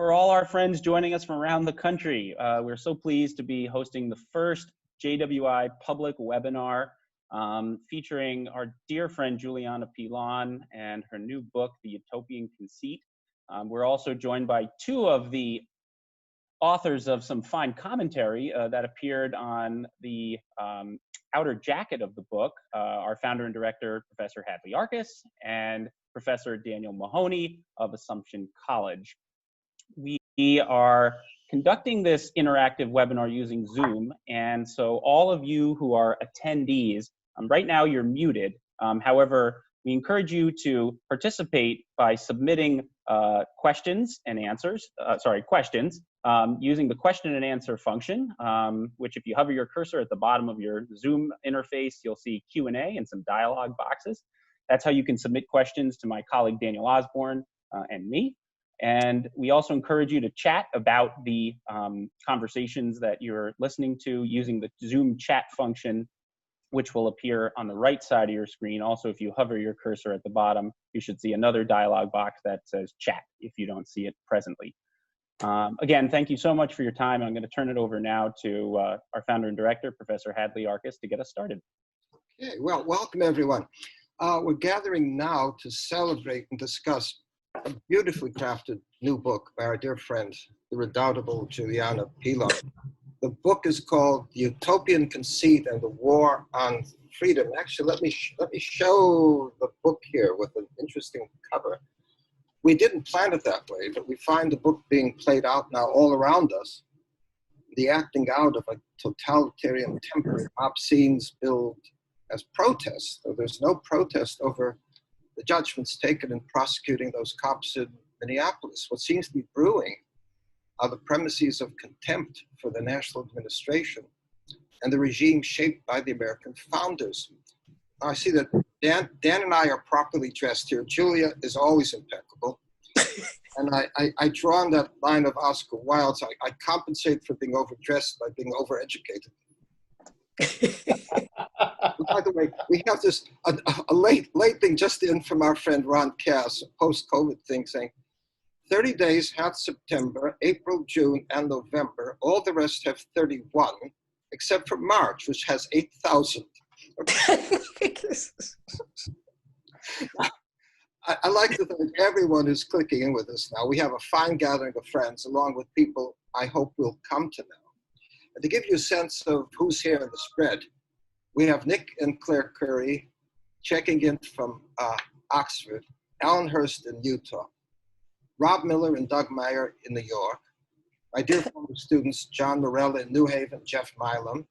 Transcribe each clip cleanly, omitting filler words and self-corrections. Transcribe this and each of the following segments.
For all our friends joining us from around the country, we're so pleased to be hosting the first JWI public webinar featuring our dear friend Juliana Pilon and her new book, The Utopian Conceit. We're also joined by two of the authors of some fine commentary that appeared on the outer jacket of the book, our founder and director, Professor Hadley Arkes, and Professor Daniel Mahoney of Assumption College. We are conducting this interactive webinar using Zoom, and so all of you who are attendees, right now you're muted. However, we encourage you to participate by submitting questions using the question and answer function, which if you hover your cursor at the bottom of your Zoom interface, you'll see Q&A and some dialogue boxes. That's how you can submit questions to my colleague Daniel Osborne and me. And we also encourage you to chat about the conversations that you're listening to using the Zoom chat function, which will appear on the right side of your screen. Also, if you hover your cursor at the bottom, you should see another dialog box that says chat if you don't see it presently. Again, thank you so much for your time. I'm going to turn it over now to our founder and director, Professor Hadley Arkes, to get us started. Okay, well, welcome everyone. We're gathering now to celebrate and discuss a beautifully crafted new book by our dear friend, the redoubtable Juliana Pilon. The book is called The Utopian Conceit and the War on Freedom. Actually, let me show the book here with an interesting cover. We didn't plan it that way, but we find the book being played out now all around us. The acting out of a totalitarian temper. Mob scenes billed as protests, though there's no protest over the judgments taken in prosecuting those cops in Minneapolis. What seems to be brewing are the premises of contempt for the national administration and the regime shaped by the American founders. Now, I see that Dan and I are properly dressed here. Julia is always impeccable. And I draw on that line of Oscar Wilde's, I compensate for being overdressed by being overeducated. By the way, we have this a late thing just in from our friend Ron Cass, a post-COVID thing saying, 30 days have September, April, June, and November. All the rest have 31, except for March, which has 8,000. Okay. I like to thank everyone who's clicking in with us now. We have a fine gathering of friends, along with people I hope will come to know. And to give you a sense of who's here in the spread, we have Nick and Claire Curry checking in from Oxford, Alan Hurst in Utah, Rob Miller and Doug Meyer in New York, my dear former students, John Morella in New Haven, Jeff Milam,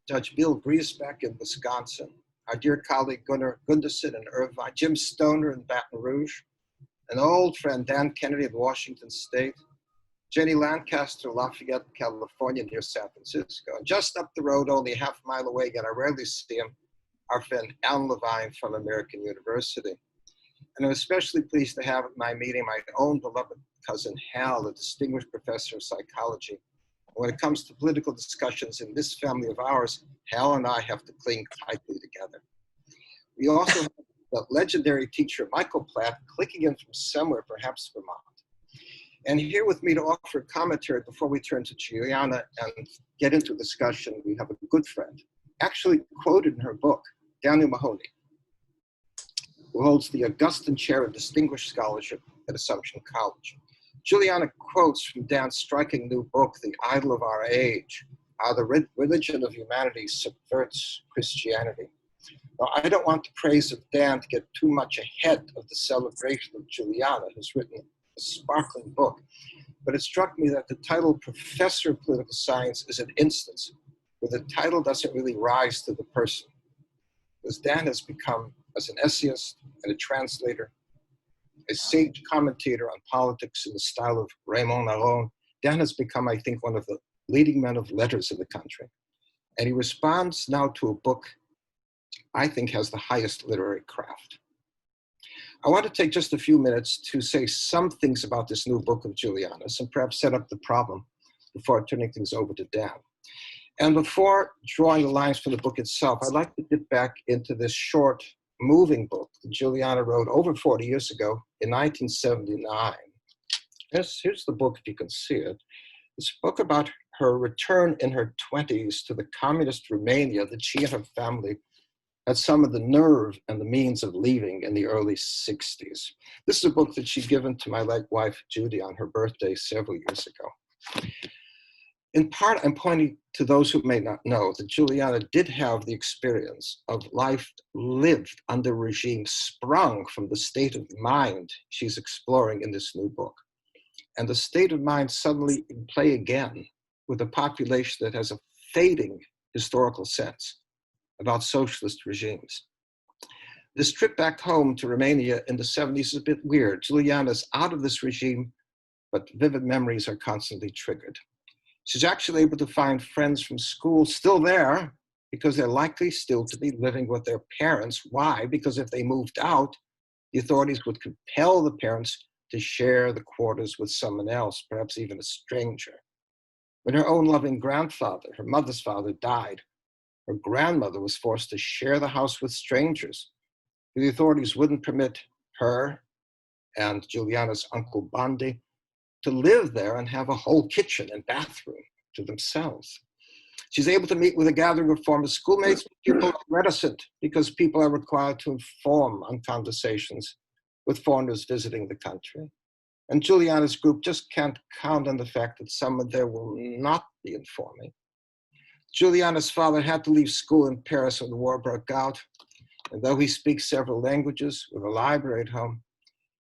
Judge Bill Griesbeck in Wisconsin, our dear colleague Gunnar Gunderson in Irvine, Jim Stoner in Baton Rouge, an old friend, Dan Kennedy in Washington State, Jenny Lancaster, Lafayette, California, near San Francisco. And just up the road, only a half mile away, again, I rarely see him, our friend Alan Levine from American University. And I'm especially pleased to have at my meeting my own beloved cousin Hal, a distinguished professor of psychology. And when it comes to political discussions in this family of ours, Hal and I have to cling tightly together. We also have the legendary teacher Michael Platt clicking in from somewhere, perhaps Vermont. And here with me to offer commentary before we turn to Giuliana and get into discussion, we have a good friend, actually quoted in her book, Daniel Mahoney, who holds the Augustine Chair of Distinguished Scholarship at Assumption College. Juliana quotes from Dan's striking new book, The Idol of Our Age, How the Religion of Humanity Subverts Christianity. Now, I don't want the praise of Dan to get too much ahead of the celebration of Juliana, who's written a sparkling book, but it struck me that the title Professor of Political Science is an instance where the title doesn't really rise to the person. Because Dan has become, as an essayist and a translator, a sage commentator on politics in the style of Raymond Aron, Dan has become, I think, one of the leading men of letters in the country. And he responds now to a book I think has the highest literary craft. I want to take just a few minutes to say some things about this new book of Juliana's and perhaps set up the problem before turning things over to Dan. And before drawing the lines from the book itself, I'd like to get back into this short, moving book that Juliana wrote over 40 years ago in 1979 Here's the book, if you can see it. It's a book about her return in her 20s to the communist Romania that she and her family had some of the nerve and the means of leaving in the early 60s. This is a book that she'd given to my late wife, Judy, on her birthday several years ago. In part, I'm pointing to those who may not know that Juliana did have the experience of life lived under regime sprung from the state of mind she's exploring in this new book. And the state of mind suddenly in play again with a population that has a fading historical sense about socialist regimes. This trip back home to Romania in the 70s is a bit weird. Juliana's out of this regime, but vivid memories are constantly triggered. She's actually able to find friends from school still there because they're likely still to be living with their parents. Why? Because if they moved out, the authorities would compel the parents to share the quarters with someone else, perhaps even a stranger. When her own loving grandfather, her mother's father, died, her grandmother was forced to share the house with strangers. The authorities wouldn't permit her and Juliana's uncle Bondi to live there and have a whole kitchen and bathroom to themselves. She's able to meet with a gathering of former schoolmates. People are reticent because people are required to inform on conversations with foreigners visiting the country. And Juliana's group just can't count on the fact that someone there will not be informing. Juliana's father had to leave school in Paris when the war broke out. And though he speaks several languages with a library at home,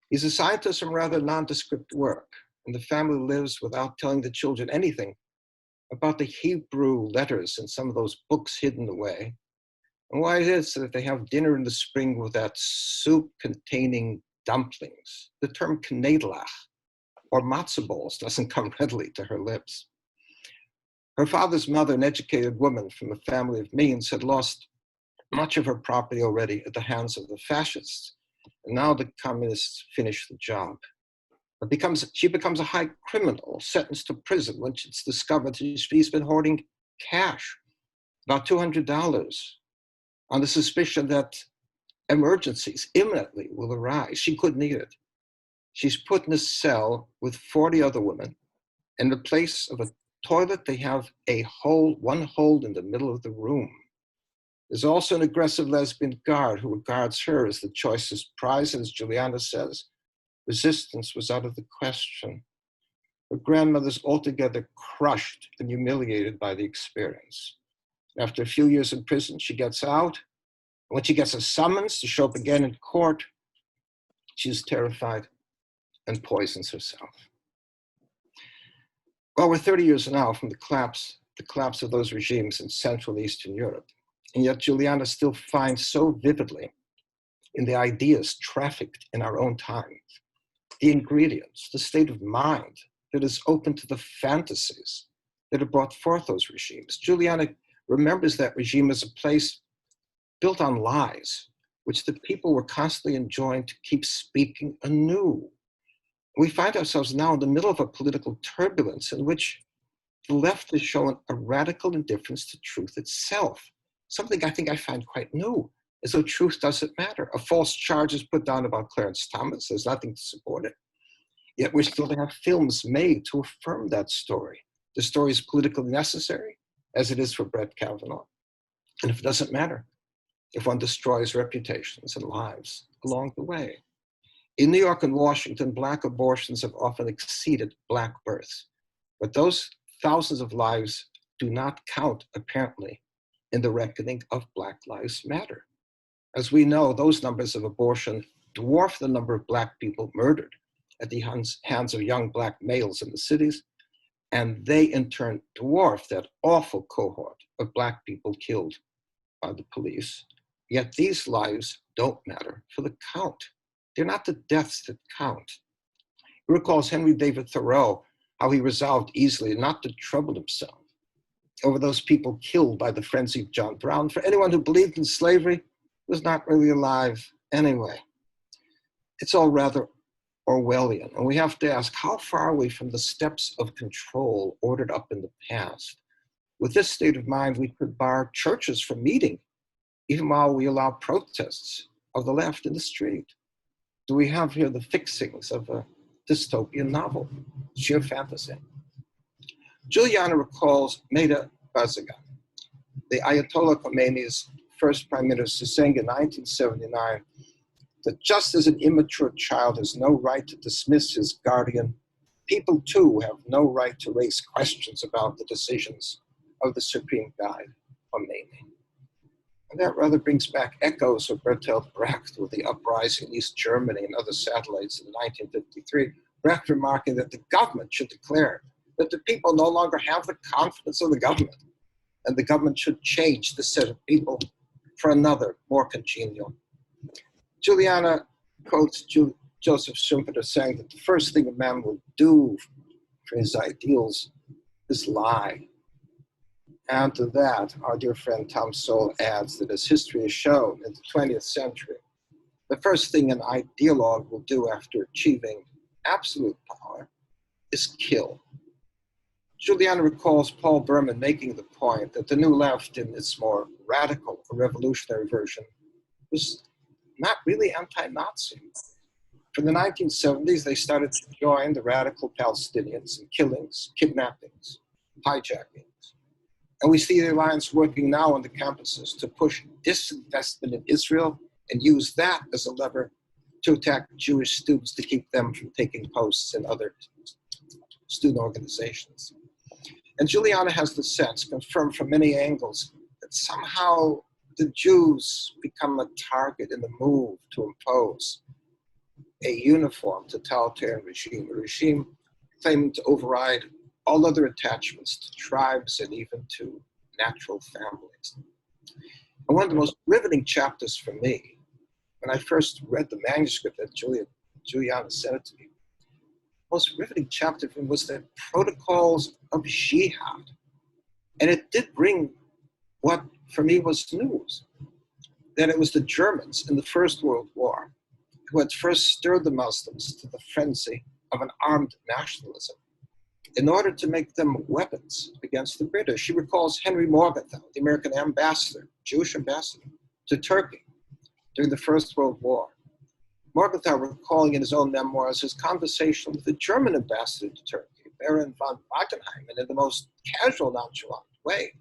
he's assigned to some rather nondescript work. And the family lives without telling the children anything about the Hebrew letters in some of those books hidden away, and why it is that they have dinner in the spring with that soup containing dumplings. The term knedlach, or matzo balls, doesn't come readily to her lips. Her father's mother, an educated woman from a family of means, had lost much of her property already at the hands of the fascists, and now the communists finish the job. She becomes a high criminal, sentenced to prison when it's discovered she's been hoarding cash, about $200, on the suspicion that emergencies imminently will arise. She couldn't eat it. She's put in a cell with 40 other women. In the place of a toilet, they have one hole in the middle of the room. There's also an aggressive lesbian guard who regards her as the choicest prize, and as Juliana says, resistance was out of the question. Her grandmother's altogether crushed and humiliated by the experience. After a few years in prison, she gets out. When she gets a summons to show up again in court, she's terrified and poisons herself. Well, we're 30 years now from the collapse of those regimes in Central and Eastern Europe. And yet Juliana still finds so vividly in the ideas trafficked in our own time, the ingredients, the state of mind that is open to the fantasies that have brought forth those regimes. Juliana remembers that regime as a place built on lies, which the people were constantly enjoined to keep speaking anew. We find ourselves now in the middle of a political turbulence in which the left has shown a radical indifference to truth itself, something I think I find quite new, as though truth doesn't matter. A false charge is put down about Clarence Thomas. There's nothing to support it. Yet we're still to have films made to affirm that story. The story is politically necessary, as it is for Brett Kavanaugh. And if it doesn't matter, if one destroys reputations and lives along the way. In New York and Washington, Black abortions have often exceeded Black births. But those thousands of lives do not count, apparently, in the reckoning of Black Lives Matter. As we know, those numbers of abortion dwarf the number of Black people murdered at the hands of young Black males in the cities, and they in turn dwarf that awful cohort of Black people killed by the police. Yet these lives don't matter for the count. They're not the deaths that count. He recalls Henry David Thoreau, how he resolved easily not to trouble himself over those people killed by the frenzied John Brown. For anyone who believed in slavery was not really alive anyway. It's all rather Orwellian, and we have to ask, how far are we from the steps of control ordered up in the past? With this state of mind, we could bar churches from meeting, even while we allow protests of the left in the street. Do we have here the fixings of a dystopian novel, sheer fantasy. Juliana recalls Mehdi Bazagan, the Ayatollah Khomeini's first prime minister, saying in 1979 that just as an immature child has no right to dismiss his guardian, people too have no right to raise questions about the decisions of the supreme guide, Khomeini. And that rather brings back echoes of Bertolt Brecht with the uprising in East Germany and other satellites in 1953, Brecht remarking that the government should declare that the people no longer have the confidence of the government, and the government should change the set of people for another, more congenial. Juliana quotes Joseph Schumpeter saying that the first thing a man will do for his ideals is lie. And to that, our dear friend Tom Sowell adds that as history has shown in the 20th century, the first thing an ideologue will do after achieving absolute power is kill. Juliana recalls Paul Berman making the point that the New Left, in its more radical or revolutionary version, was not really anti-Nazi. From the 1970s, they started to join the radical Palestinians in killings, kidnappings, hijackings. And we see the alliance working now on the campuses to push disinvestment in Israel and use that as a lever to attack Jewish students to keep them from taking posts in other student organizations. And Juliana has the sense, confirmed from many angles, that somehow the Jews become a target in the move to impose a uniform totalitarian regime, a regime claiming to override all other attachments to tribes and even to natural families. And one of the most riveting chapters for me, when I first read the manuscript that Juliana sent it to me, the most riveting chapter for me was the protocols of jihad. And it did bring what for me was news, that it was the Germans in the First World War who had first stirred the Muslims to the frenzy of an armed nationalism in order to make them weapons against the British. She recalls Henry Morgenthau, the American ambassador, Jewish ambassador to Turkey during the First World War. Morgenthau recalling in his own memoirs his conversation with the German ambassador to Turkey, Baron von Wagenheim, and in the most casual, nonchalant way,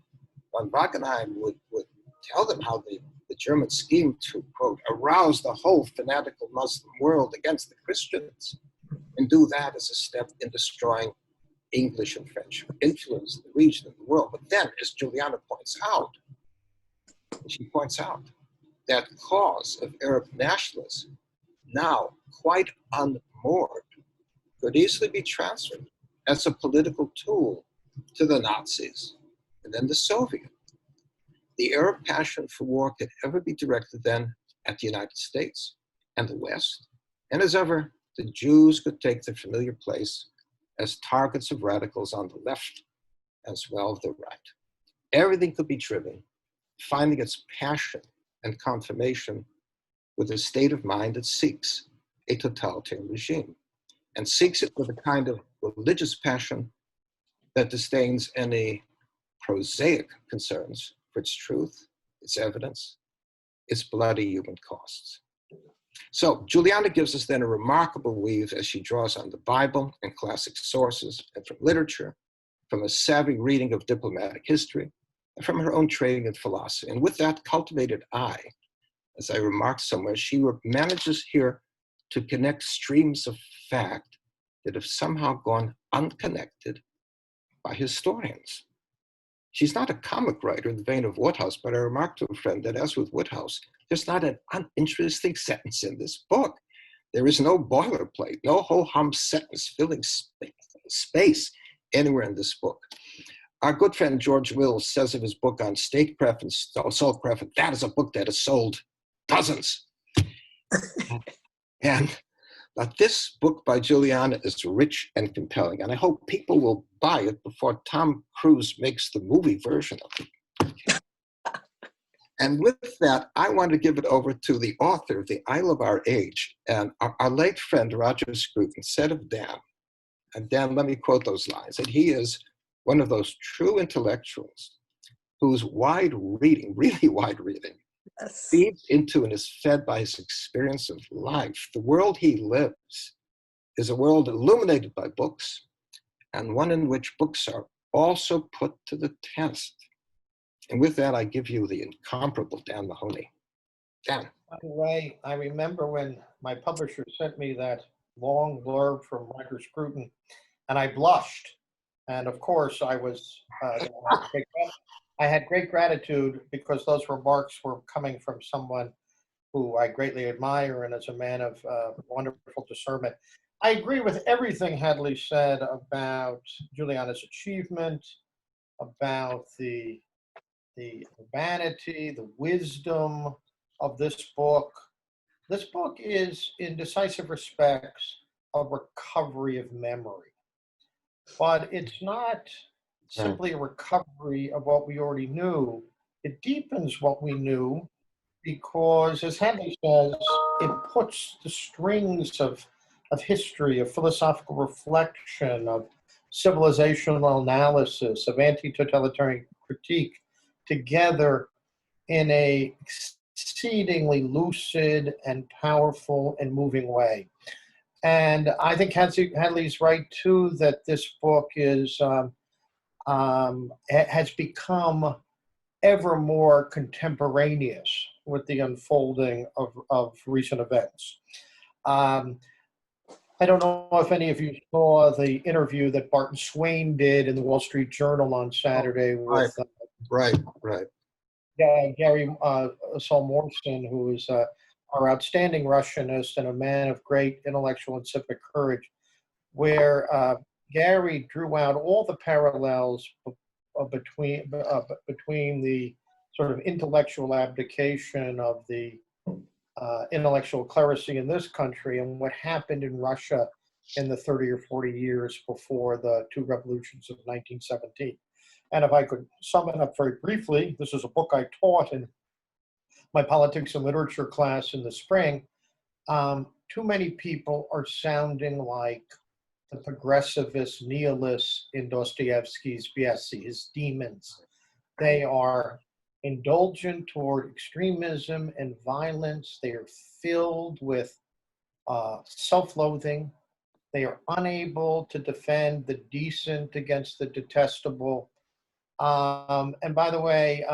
von Wagenheim would tell them how the German scheme to, quote, arouse the whole fanatical Muslim world against the Christians, and do that as a step in destroying English and French influence in the region and the world. But then, as Juliana points out, she points out that cause of Arab nationalism, now quite unmoored, could easily be transferred as a political tool to the Nazis and then the Soviet. The Arab passion for war could ever be directed then at the United States and the West, and as ever, the Jews could take their familiar place as targets of radicals on the left as well as the right. Everything could be driven, finding its passion and confirmation with a state of mind that seeks a totalitarian regime, and seeks it with a kind of religious passion that disdains any prosaic concerns for its truth, its evidence, its bloody human costs. So Juliana gives us then a remarkable weave as she draws on the Bible and classic sources, and from literature, from a savvy reading of diplomatic history, and from her own training in philosophy. And with that cultivated eye, as I remarked somewhere, she manages here to connect streams of fact that have somehow gone unconnected by historians. She's not a comic writer in the vein of Woodhouse, but I remarked to a friend that as with Woodhouse, there's not an uninteresting sentence in this book. There is no boilerplate, no ho-hum sentence filling space anywhere in this book. Our good friend George Wills says of his book on statecraft and saltcraft, that is a book that has sold dozens. But this book by Juliana is rich and compelling, and I hope people will buy it before Tom Cruise makes the movie version of it. And with that, I want to give it over to the author of The Isle of Our Age, and our late friend Roger Scruton said of Dan, and Dan, let me quote those lines, that he is one of those true intellectuals whose wide reading, really wide reading, Yes. feeds into and is fed by his experience of life. The world he lives is a world illuminated by books, and one in which books are also put to the test. And with that, I give you the incomparable Dan Mahoney. Dan. By the way, I remember when my publisher sent me that long blurb from Roger Scruton, and I blushed. And of course, I had great gratitude because those remarks were coming from someone who I greatly admire and is a man of wonderful discernment. I agree with everything Hadley said about Giuliana's achievement, about the vanity, the wisdom of this book. This book is, in decisive respects, a recovery of memory. But it's not simply a recovery of what we already knew. It deepens what we knew because, as Hadley says, it puts the strings of history, of philosophical reflection, of civilizational analysis, of anti-totalitarian critique together in a exceedingly lucid and powerful and moving way. And I think Hadley's right too that this book has become ever more contemporaneous with the unfolding of recent events. I don't know if any of you saw the interview that Barton Swain did in the Wall Street Journal on Saturday with Right. Gary Solmorson, who is our outstanding Russianist and a man of great intellectual and civic courage, where Gary drew out all the parallels between the sort of intellectual abdication of the intellectual clerisy in this country and what happened in Russia in the 30 or 40 years before the two revolutions of 1917. And if I could sum it up very briefly, this is a book I taught in my politics and literature class in the spring. Too many people are sounding like the progressivist nihilists in Dostoevsky's Biesi, his demons. They are indulgent toward extremism and violence. They are filled with self-loathing. They are unable to defend the decent against the detestable. And by the way,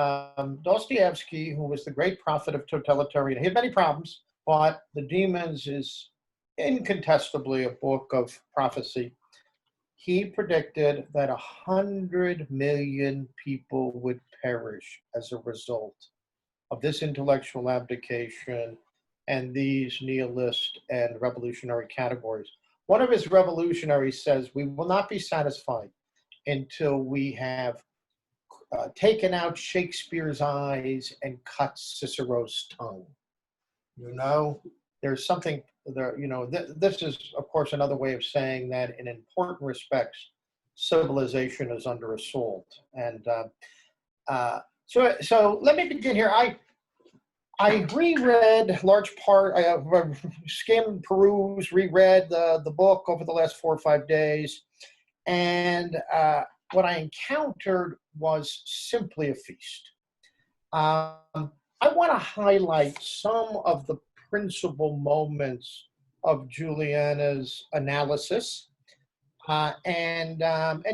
Dostoevsky, who was the great prophet of totalitarianism, he had many problems, but The Demons is incontestably a book of prophecy. He predicted that 100 million people would perish as a result of this intellectual abdication and these nihilist and revolutionary categories. One of his revolutionaries says, "We will not be satisfied until we have taken out Shakespeare's eyes and cut Cicero's tongue." You know, there's something there, you know, this is, of course, another way of saying that in important respects, civilization is under assault. And so let me begin here. I reread large part, I skimmed, perused, reread the book over the last 4 or 5 days. And what I encountered was simply a feast. I want to highlight some of the principal moments of Giuliana's analysis and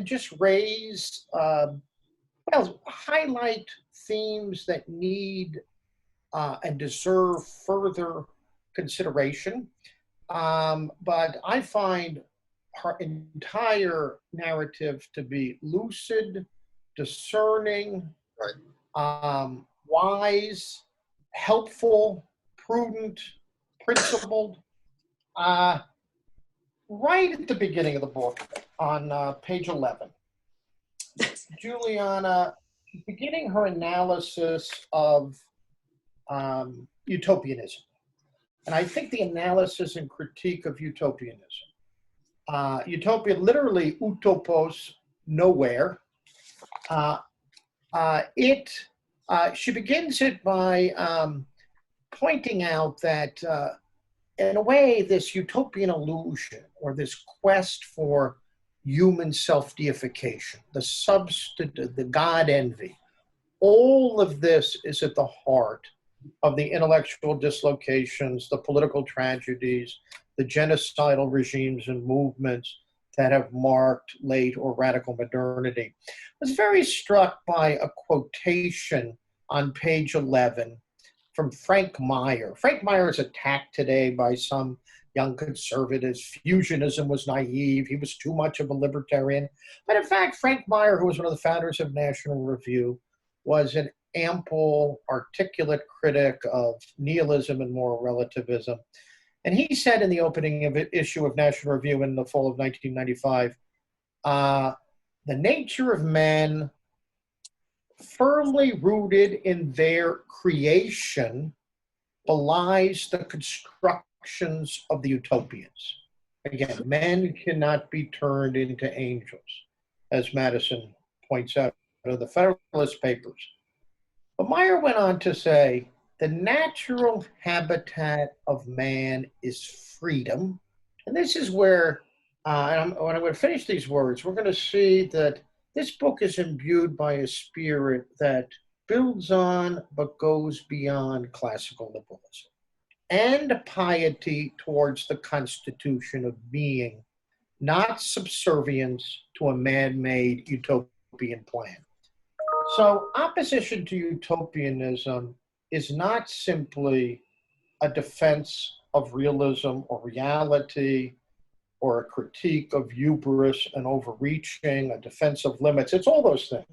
just raise, highlight themes that need and deserve further consideration. But I find her entire narrative to be lucid, discerning, wise, helpful, prudent, principled. Right at the beginning of the book, on page 11, Giuliana, beginning her analysis of utopianism. And I think the analysis and critique of utopianism. Utopia, literally utopos, nowhere. She begins it by pointing out that in a way, this utopian illusion or this quest for human self-deification, the God envy, all of this is at the heart of the intellectual dislocations, the political tragedies, the genocidal regimes and movements that have marked late or radical modernity. I was very struck by a quotation on page 11 from Frank Meyer. Frank Meyer is attacked today by some young conservatives. Fusionism was naive. He was too much of a libertarian. But in fact, Frank Meyer, who was one of the founders of National Review, was an ample, articulate critic of nihilism and moral relativism. And he said in the opening issue of National Review in the fall of 1995, the nature of men firmly rooted in their creation belies the constructions of the utopians. Again, men cannot be turned into angels, as Madison points out in the Federalist Papers. But Meyer went on to say, the natural habitat of man is freedom. And this is where, when I'm going to finish these words, we're going to see that this book is imbued by a spirit that builds on but goes beyond classical liberalism and piety towards the constitution of being, not subservience to a man-made utopian plan. So opposition to utopianism is not simply a defense of realism or reality or a critique of hubris and overreaching, a defense of limits. It's all those things.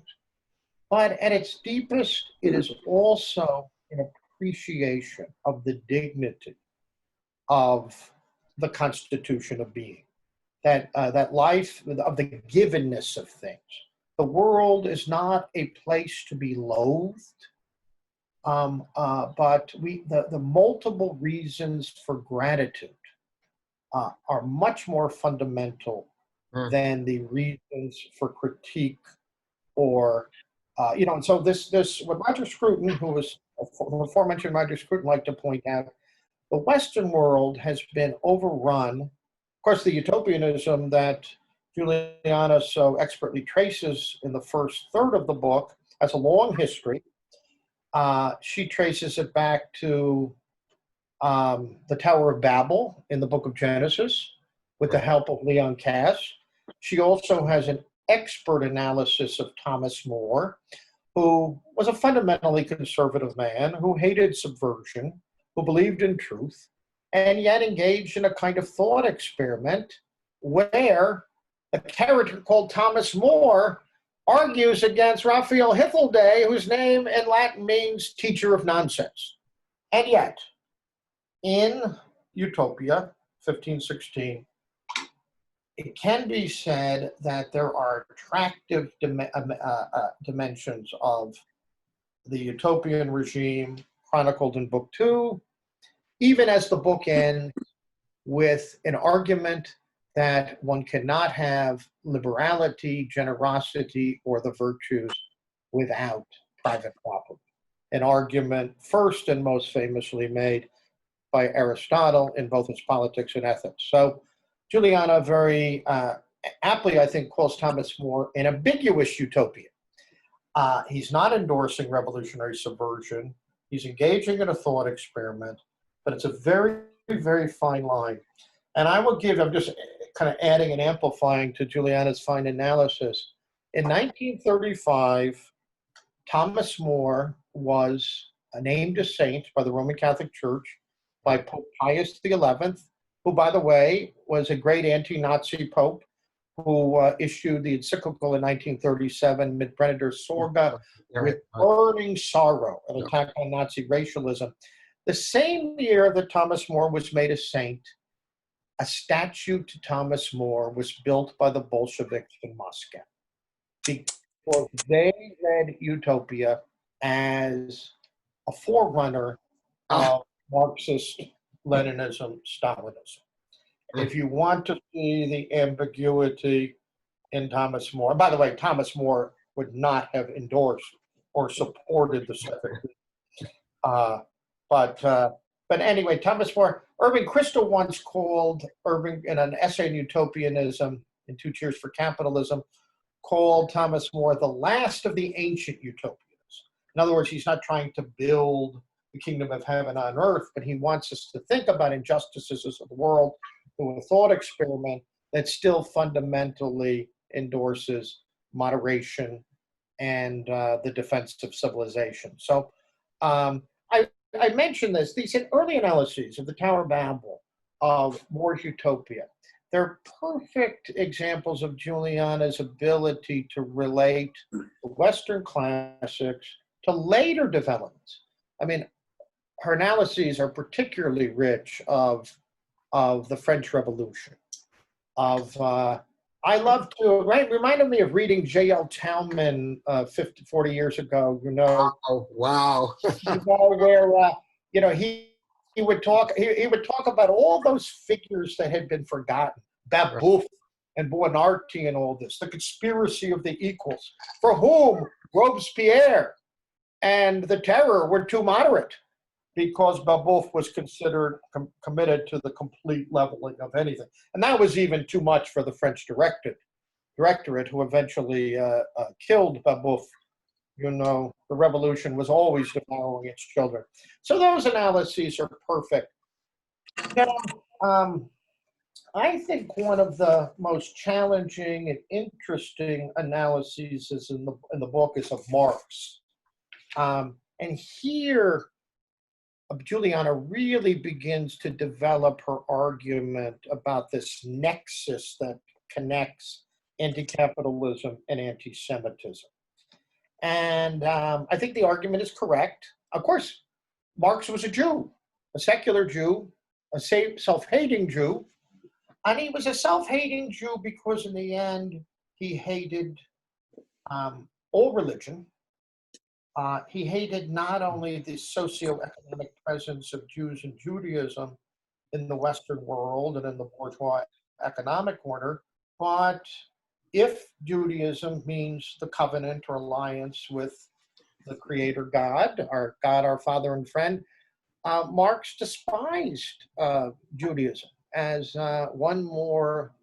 But at its deepest, it is also an appreciation of the dignity of the constitution of being, that life, of the givenness of things. The world is not a place to be loathed, but the multiple reasons for gratitude are much more fundamental than the reasons for critique or, and so this, what Roger Scruton, who was the aforementioned Roger Scruton, liked to point out, the Western world has been overrun. Of course, the utopianism that Juliana so expertly traces in the first third of the book has a long history. She traces it back to the Tower of Babel in the book of Genesis with the help of Leon Kass. She also has an expert analysis of Thomas More, who was a fundamentally conservative man who hated subversion, who believed in truth, and yet engaged in a kind of thought experiment where a character called Thomas More argues against Raphael Hythloday, whose name in Latin means teacher of nonsense. And yet, in Utopia, 1516, it can be said that there are attractive dimensions of the utopian regime chronicled in Book 2, even as the book ends with an argument that one cannot have liberality, generosity, or the virtues without private property. An argument first and most famously made by Aristotle in both his Politics and Ethics. So Juliana very aptly, I think, calls Thomas More an ambiguous utopian. He's not endorsing revolutionary subversion. He's engaging in a thought experiment, but it's a very, very fine line. And I will give, I'm just kind of adding and amplifying to Juliana's fine analysis. In 1935, Thomas More was named a saint by the Roman Catholic Church by Pope Pius XI, who, by the way, was a great anti-Nazi pope who issued the encyclical in 1937, Mit brennender Sorge, with burning sorrow, an attack on Nazi racialism. The same year that Thomas More was made a saint, a statue to Thomas More was built by the Bolsheviks in Moscow, because they read Utopia as a forerunner of Marxist Leninism, Stalinism. If you want to see the ambiguity in Thomas More, and by the way, Thomas More would not have endorsed or supported the Soviet. But anyway, Thomas More, Irving Kristol once called Irving, in an essay on utopianism in Two Cheers for Capitalism, called Thomas More the last of the ancient utopians. In other words, he's not trying to build the kingdom of heaven on earth, but he wants us to think about injustices of the world through a thought experiment that still fundamentally endorses moderation and the defense of civilization. So I mentioned this. These early analyses of the Tower of Babel, of More's Utopia, they're perfect examples of Juliana's ability to relate the Western classics to later developments. I mean, her analyses are particularly rich of the French Revolution, I love to, reminded me of reading J.L. Talman 40 years ago, Oh, wow. where, he would talk about all those figures that had been forgotten, Babeuf and Buonarroti and all this, the conspiracy of the equals, for whom Robespierre and the Terror were too moderate, because Babeuf was considered committed to the complete leveling of anything. And that was even too much for the French directorate, who eventually killed Babeuf. The revolution was always devouring its children. So those analyses are perfect. I think one of the most challenging and interesting analyses is in the book is of Marx. And here, Juliana really begins to develop her argument about this nexus that connects anti-capitalism and anti-Semitism. And I think the argument is correct. Of course, Marx was a Jew, a secular Jew, a self-hating Jew. And he was a self-hating Jew because in the end, he hated all religion. He hated not only the socioeconomic presence of Jews and Judaism in the Western world and in the bourgeois economic order, but if Judaism means the covenant or alliance with the Creator God, our Father and friend, Marx despised Judaism as one more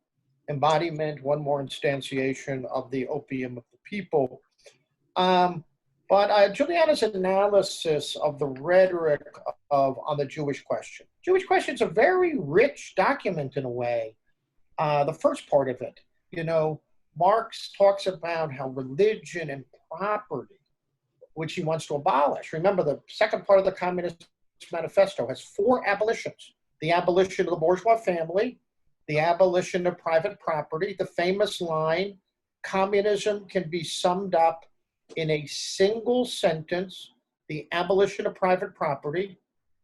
embodiment, one more instantiation of the opium of the people. But Juliana's analysis of the rhetoric on the Jewish question. Jewish question is a very rich document in a way. The first part of it, Marx talks about how religion and property, which he wants to abolish. Remember, the second part of the Communist Manifesto has 4 abolitions: the abolition of the bourgeois family, the abolition of private property, the famous line, communism can be summed up in a single sentence: the abolition of private property,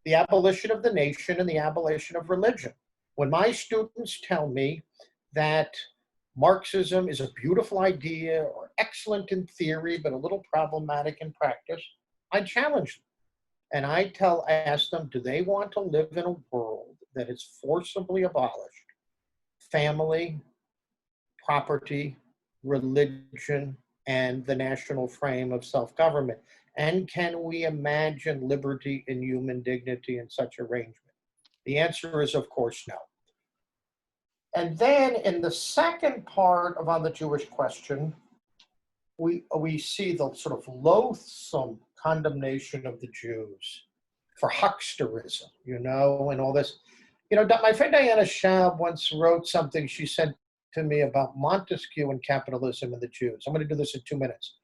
the abolition of the nation, and the abolition of religion. When my students tell me that Marxism is a beautiful idea or excellent in theory, but a little problematic in practice, I challenge them. And I ask them, do they want to live in a world that is forcibly abolished? Family, property, religion, and the national frame of self-government. And can we imagine liberty and human dignity in such arrangement? The answer is, of course, no. And then in the second part of On the Jewish Question, we see the sort of loathsome condemnation of the Jews for hucksterism, and all this. My friend Diana Schaub once wrote something she sent to me about Montesquieu and capitalism and the Jews. I'm going to do this in 2 minutes.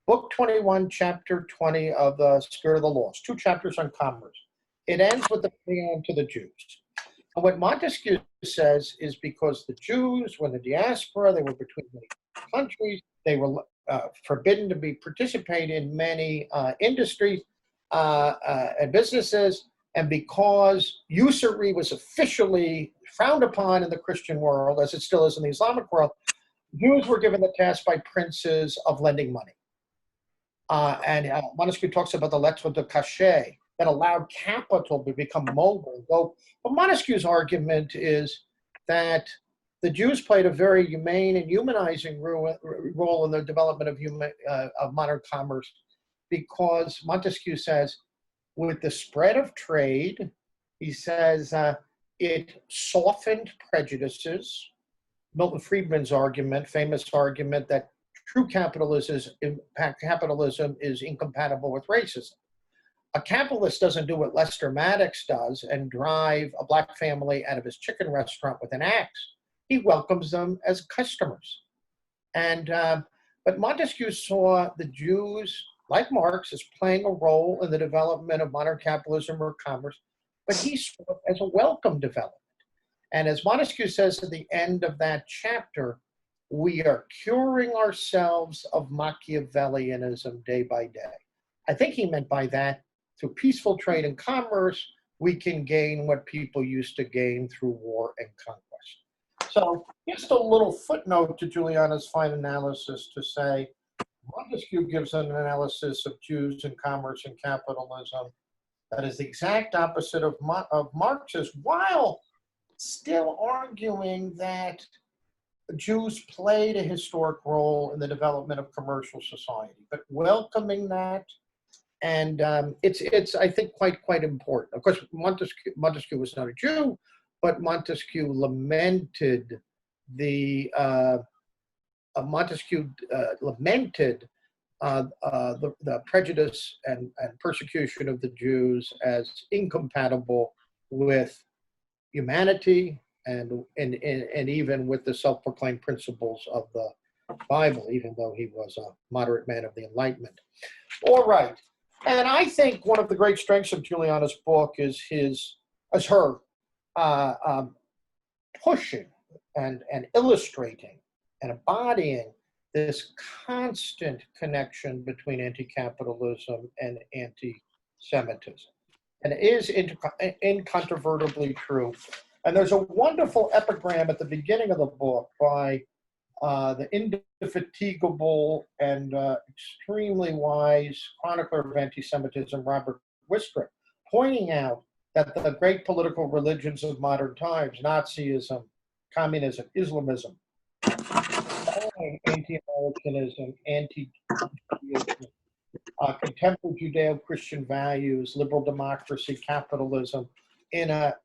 Book 21, chapter 20 of The Spirit of the Laws, 2 chapters on commerce. It ends with the paean to the Jews. And what Montesquieu says is because the Jews, when the diaspora, they were between many countries, they were forbidden to participate in many industries and businesses, and because usury was officially frowned upon in the Christian world, as it still is in the Islamic world, Jews were given the task by princes of lending money. And Montesquieu talks about the lettres de cachet that allowed capital to become mobile. But Montesquieu's argument is that the Jews played a very humane and humanizing role in the development of modern commerce, because Montesquieu says, with the spread of trade, he says, it softened prejudices. Milton Friedman's famous argument that true capitalism is incompatible with racism. A capitalist doesn't do what Lester Maddox does and drive a black family out of his chicken restaurant with an axe. He welcomes them as customers. And but Montesquieu saw the Jews, like Marx, as playing a role in the development of modern capitalism or commerce, but he saw it as a welcome development. And as Montesquieu says at the end of that chapter, we are curing ourselves of Machiavellianism day by day. I think he meant by that, through peaceful trade and commerce, we can gain what people used to gain through war and conquest. So just a little footnote to Juliana's fine analysis to say, Montesquieu gives an analysis of Jews and commerce and capitalism that is the exact opposite of Marx's, while still arguing that Jews played a historic role in the development of commercial society, but welcoming that. And it's I think quite important. Of course, Montesquieu was not a Jew, but Montesquieu lamented the prejudice and persecution of the Jews as incompatible with humanity and even with the self-proclaimed principles of the Bible, even though he was a moderate man of the Enlightenment. All right. And I think one of the great strengths of Juliana's book is her pushing and illustrating and embodying this constant connection between anti-capitalism and anti-Semitism. And it is incontrovertibly true. And there's a wonderful epigram at the beginning of the book by the indefatigable and extremely wise chronicler of anti-Semitism, Robert Wistrich, pointing out that the great political religions of modern times, Nazism, communism, Islamism, anti-Americanism, anti-Judaism, contempt of Judeo-Christian values, liberal democracy, capitalism, in a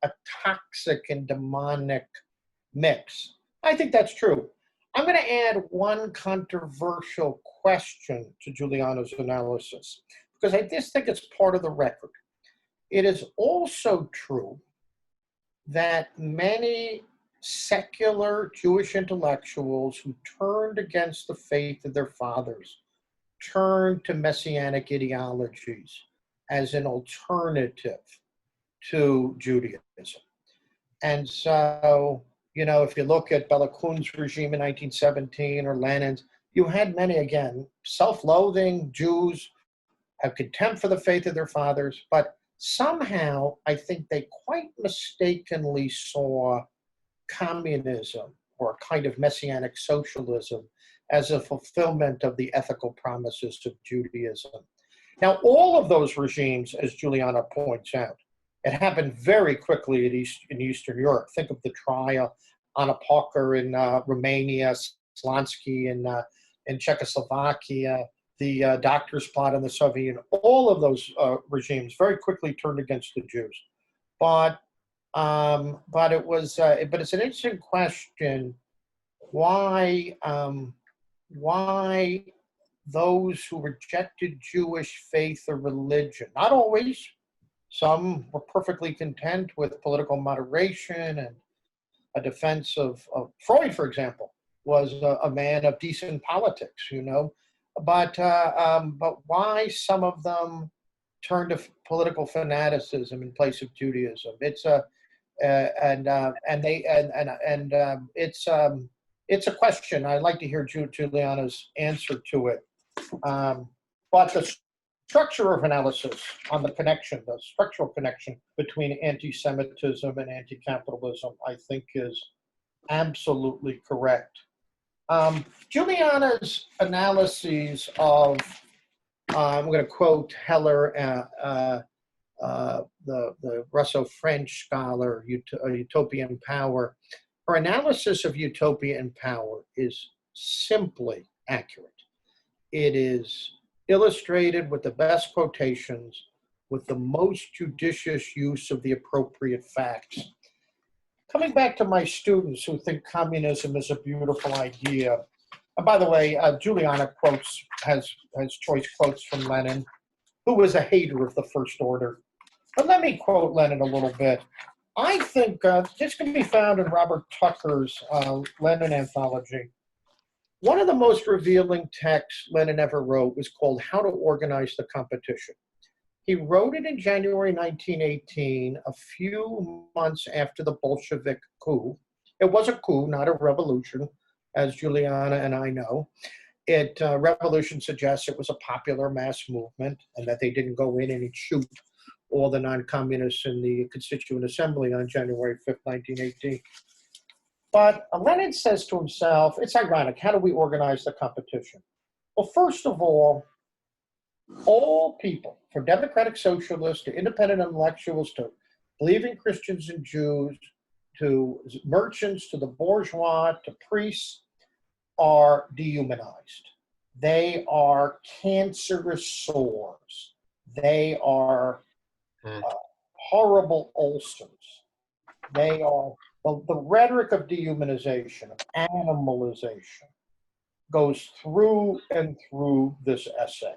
toxic and demonic mix. I think that's true. I'm going to add one controversial question to Juliana's analysis, because I just think it's part of the record. It is also true that many secular Jewish intellectuals who turned against the faith of their fathers turned to messianic ideologies as an alternative to Judaism. And so, you know, if you look at Bela Kun's regime in 1917 or Lenin's, you had many, again, self-loathing Jews, have contempt for the faith of their fathers, but somehow I think they quite mistakenly saw communism or a kind of messianic socialism as a fulfillment of the ethical promises of Judaism. Now, all of those regimes, as Juliana points out, it happened very quickly in Eastern Europe. Think of the trial Anna Poker in Romania, Slansky in Czechoslovakia, the doctor's plot in the Soviet Union. All of those regimes very quickly turned against the Jews. But it's an interesting question why those who rejected Jewish faith or religion, not always. Some were perfectly content with political moderation and a defense of Freud, for example, was a man of decent politics, you know. But why some of them turned to political fanaticism in place of Judaism? It's it's a question. I'd like to hear Juliana's answer to it. But the structure of analysis on the connection, the structural connection between anti-Semitism and anti-capitalism, I think is absolutely correct. Juliana's analyses of, I'm going to quote Heller, the Russo-French scholar, Utopian Power. Her analysis of utopia and power is simply accurate. It is illustrated with the best quotations, with the most judicious use of the appropriate facts. Coming back to my students who think communism is a beautiful idea, and by the way, Juliana has choice quotes from Lenin. who was a hater of the First Order. But let me quote Lenin a little bit. I think this can be found in Robert Tucker's Lenin anthology. One of the most revealing texts Lenin ever wrote was called How to Organize the Competition. He wrote it in January 1918, a few months after the Bolshevik coup. It was a coup, not a revolution, as Juliana and I know. Revolution suggests it was a popular mass movement and that they didn't go in and shoot all the non-communists in the Constituent Assembly on January 5th, 1918. But Lenin says to himself, it's ironic, how do we organize the competition? Well, first of all people, from democratic socialists to independent intellectuals to believing Christians and Jews, to merchants, to the bourgeois, to priests, are dehumanized. They are cancerous sores. They are horrible ulcers. They are, the rhetoric of dehumanization, of animalization, goes through and through this essay.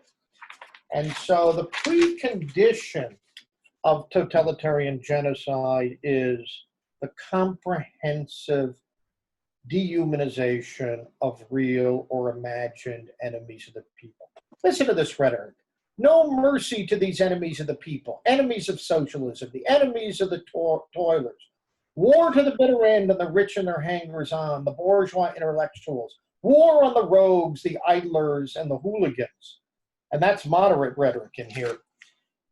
And so the precondition of totalitarian genocide is the comprehensive dehumanization of real or imagined enemies of the people. Listen to this rhetoric. No mercy to these enemies of the people, enemies of socialism, the enemies of the toilers. War to the bitter end on the rich and their hangers-on, the bourgeois intellectuals. War on the rogues, the idlers, and the hooligans. And that's moderate rhetoric in here.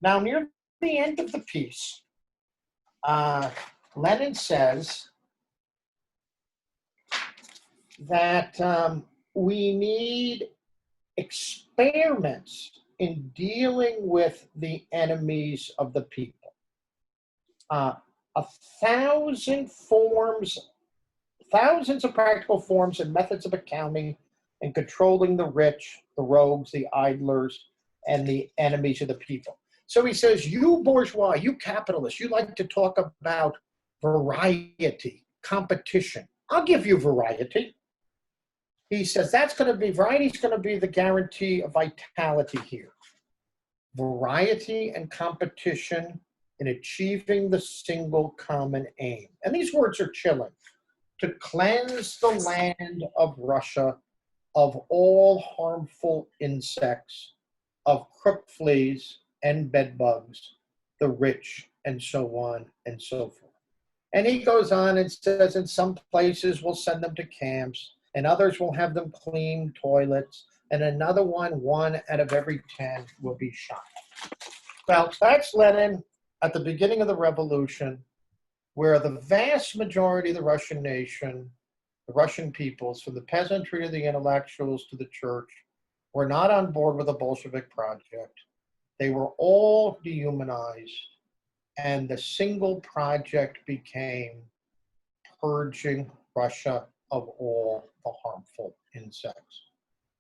Now, near the end of the piece, Lenin says that we need experiments in dealing with the enemies of the people. 1,000 forms, thousands of practical forms and methods of accounting and controlling the rich, the rogues, the idlers, and the enemies of the people. So he says, you bourgeois, you capitalists, you like to talk about variety, competition. I'll give you variety. He says variety is going to be the guarantee of vitality here. Variety and competition in achieving the single common aim. And these words are chilling. To cleanse the land of Russia of all harmful insects, of crook fleas and bed bugs, the rich, and so on and so forth. And he goes on and says, in some places we'll send them to camps, and others will have them clean toilets, and another one out of every 10 will be shot. Well, that's Lenin at the beginning of the revolution, where the vast majority of the Russian nation, the Russian peoples, from the peasantry to the intellectuals to the church, were not on board with the Bolshevik project. They were all dehumanized, and the single project became purging Russia of all the harmful insects.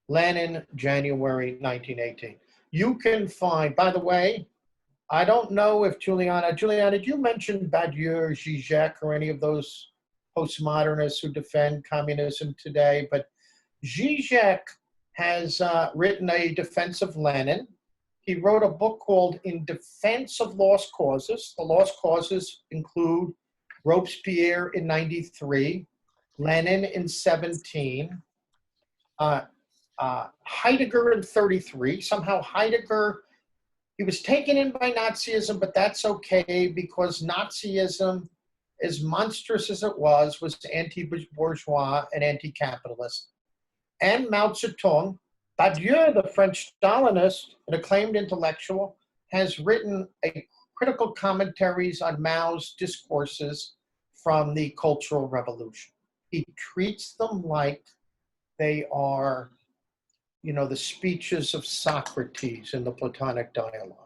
Lenin, January 1918. You can find, by the way, I don't know if Juliana, did you mention Badiou, Zizek, or any of those postmodernists who defend communism today? But Zizek has written a defense of Lenin. He wrote a book called In Defense of Lost Causes. The lost causes include Robespierre in 93, Lenin in 17, Heidegger in 33. Somehow Heidegger, he was taken in by Nazism, but that's okay because Nazism, as monstrous as it was anti-bourgeois and anti-capitalist. And Mao Zedong, Badiou, the French Stalinist, an acclaimed intellectual, has written a critical commentaries on Mao's discourses from the Cultural Revolution. He treats them like they are, the speeches of Socrates in the Platonic dialogues.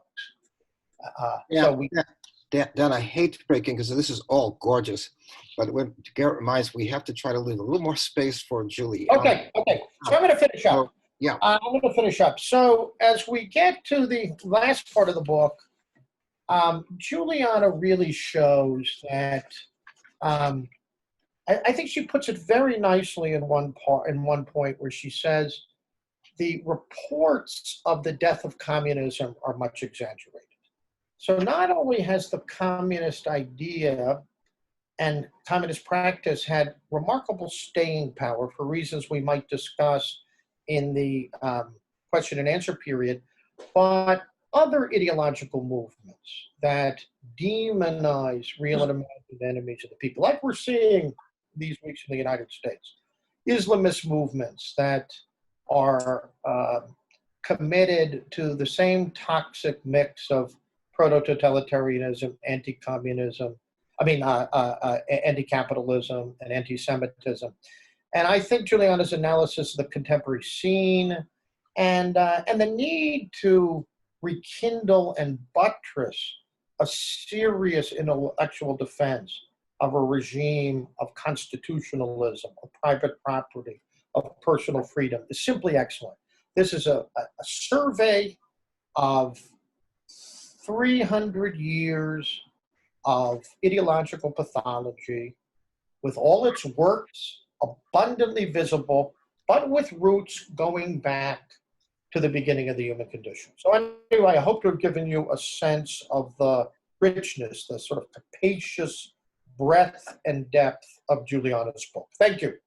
Dan, I hate breaking because this is all gorgeous, but when Garrett reminds, we have to try to leave a little more space for Julie. Okay. So I'm going to finish up. I'm going to finish up. So as we get to the last part of the book, Juliana really shows that. I think she puts it very nicely in one point where she says the reports of the death of communism are much exaggerated. So not only has the communist idea and communist practice had remarkable staying power for reasons we might discuss in the question and answer period, but other ideological movements that demonize real and imagined enemies of the people, like we're seeing these weeks in the United States, Islamist movements that are committed to the same toxic mix of proto-totalitarianism, anti-communism, anti-capitalism and anti-Semitism. And I think Giuliana's analysis of the contemporary scene and the need to rekindle and buttress a serious intellectual defense of a regime of constitutionalism, of private property, of personal freedom is simply excellent. This is a survey of 300 years of ideological pathology with all its works abundantly visible, but with roots going back to the beginning of the human condition. So anyway, I hope to have given you a sense of the richness, the sort of capacious breadth and depth of Giuliana's book. Thank you.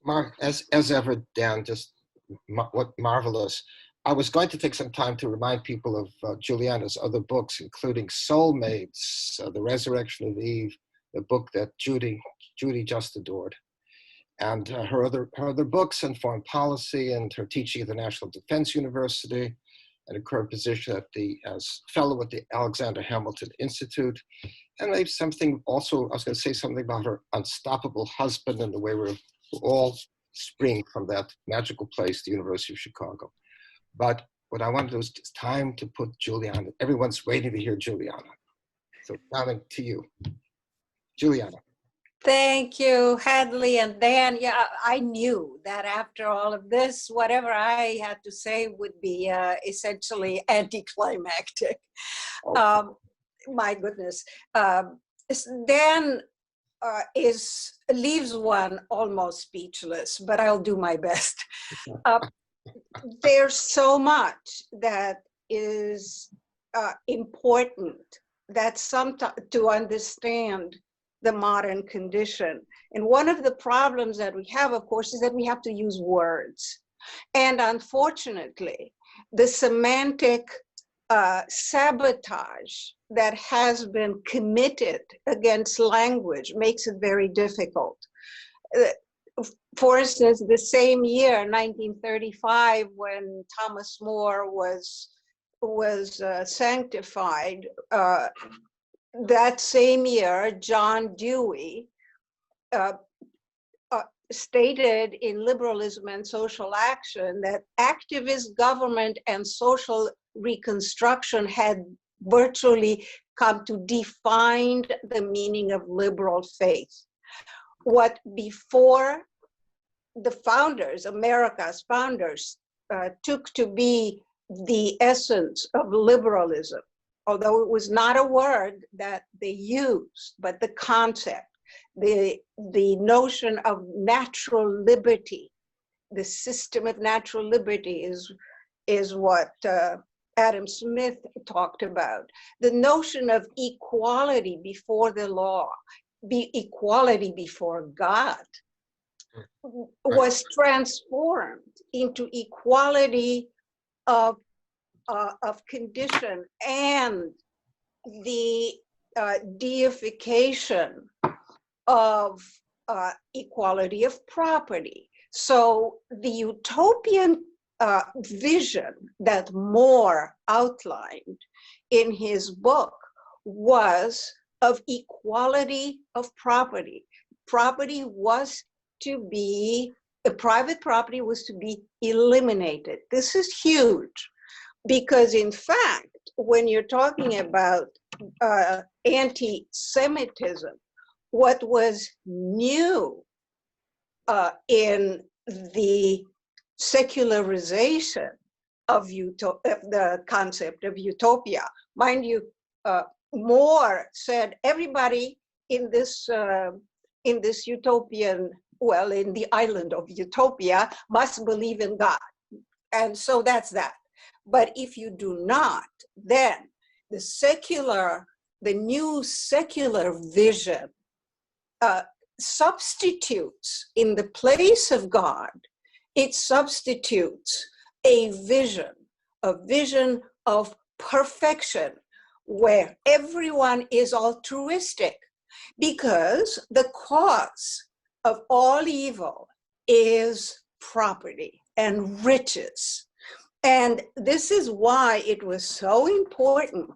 Mark, as ever, Dan, just what marvelous. I was going to take some time to remind people of Giuliana's other books, including Soulmates, The Resurrection of Eve, the book that Judy just adored, and her other books on foreign policy and her teaching at the National Defense University, and her current position as fellow at the Alexander Hamilton Institute. And maybe something also, I was going to say something about her unstoppable husband and the way we're all spring from that magical place, the University of Chicago. But what I want to do is it's time to put Giuliana. Everyone's waiting to hear Giuliana. So down to you, Giuliana. Thank you, Hadley and Dan. Yeah, I knew that after all of this, whatever I had to say would be essentially anticlimactic. Oh. My goodness. Dan leaves one almost speechless, but I'll do my best. There's so much that is important that to understand the modern condition. And one of the problems that we have, of course, is that we have to use words. And unfortunately, the semantic sabotage that has been committed against language makes it very difficult. For instance, the same year, 1935, when Thomas More was sanctified, that same year, John Dewey stated in Liberalism and Social Action that activist government and social reconstruction had virtually come to define the meaning of liberal faith. What before the founders, America's founders, took to be the essence of liberalism, although it was not a word that they used, but the concept, the notion of natural liberty, the system of natural liberty is what Adam Smith talked about. The notion of equality before the law, equality before God, was transformed into equality of condition and the deification of equality of property. So the utopian vision that More outlined in his book was of equality of property. Property was to be, private property was to be eliminated. This is huge because, in fact, when you're talking about anti-Semitism, what was new in the secularization of the concept of utopia, mind you, More said everybody in this utopian, well, in the island of utopia, must believe in God. and so that's that. But if you do not, then the new secular vision substitutes in the place of God, it substitutes a vision of perfection where everyone is altruistic, because the cause of all evil is property and riches. And this is why it was so important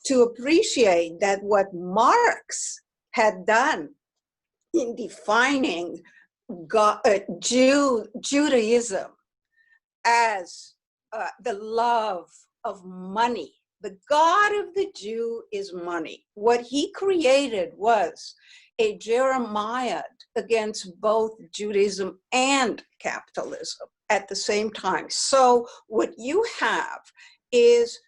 to appreciate that what Marx had done in defining Judaism as the love of money. The God of the Jew is money. What he created was a Jeremiah against both Judaism and capitalism at the same time. So what you have is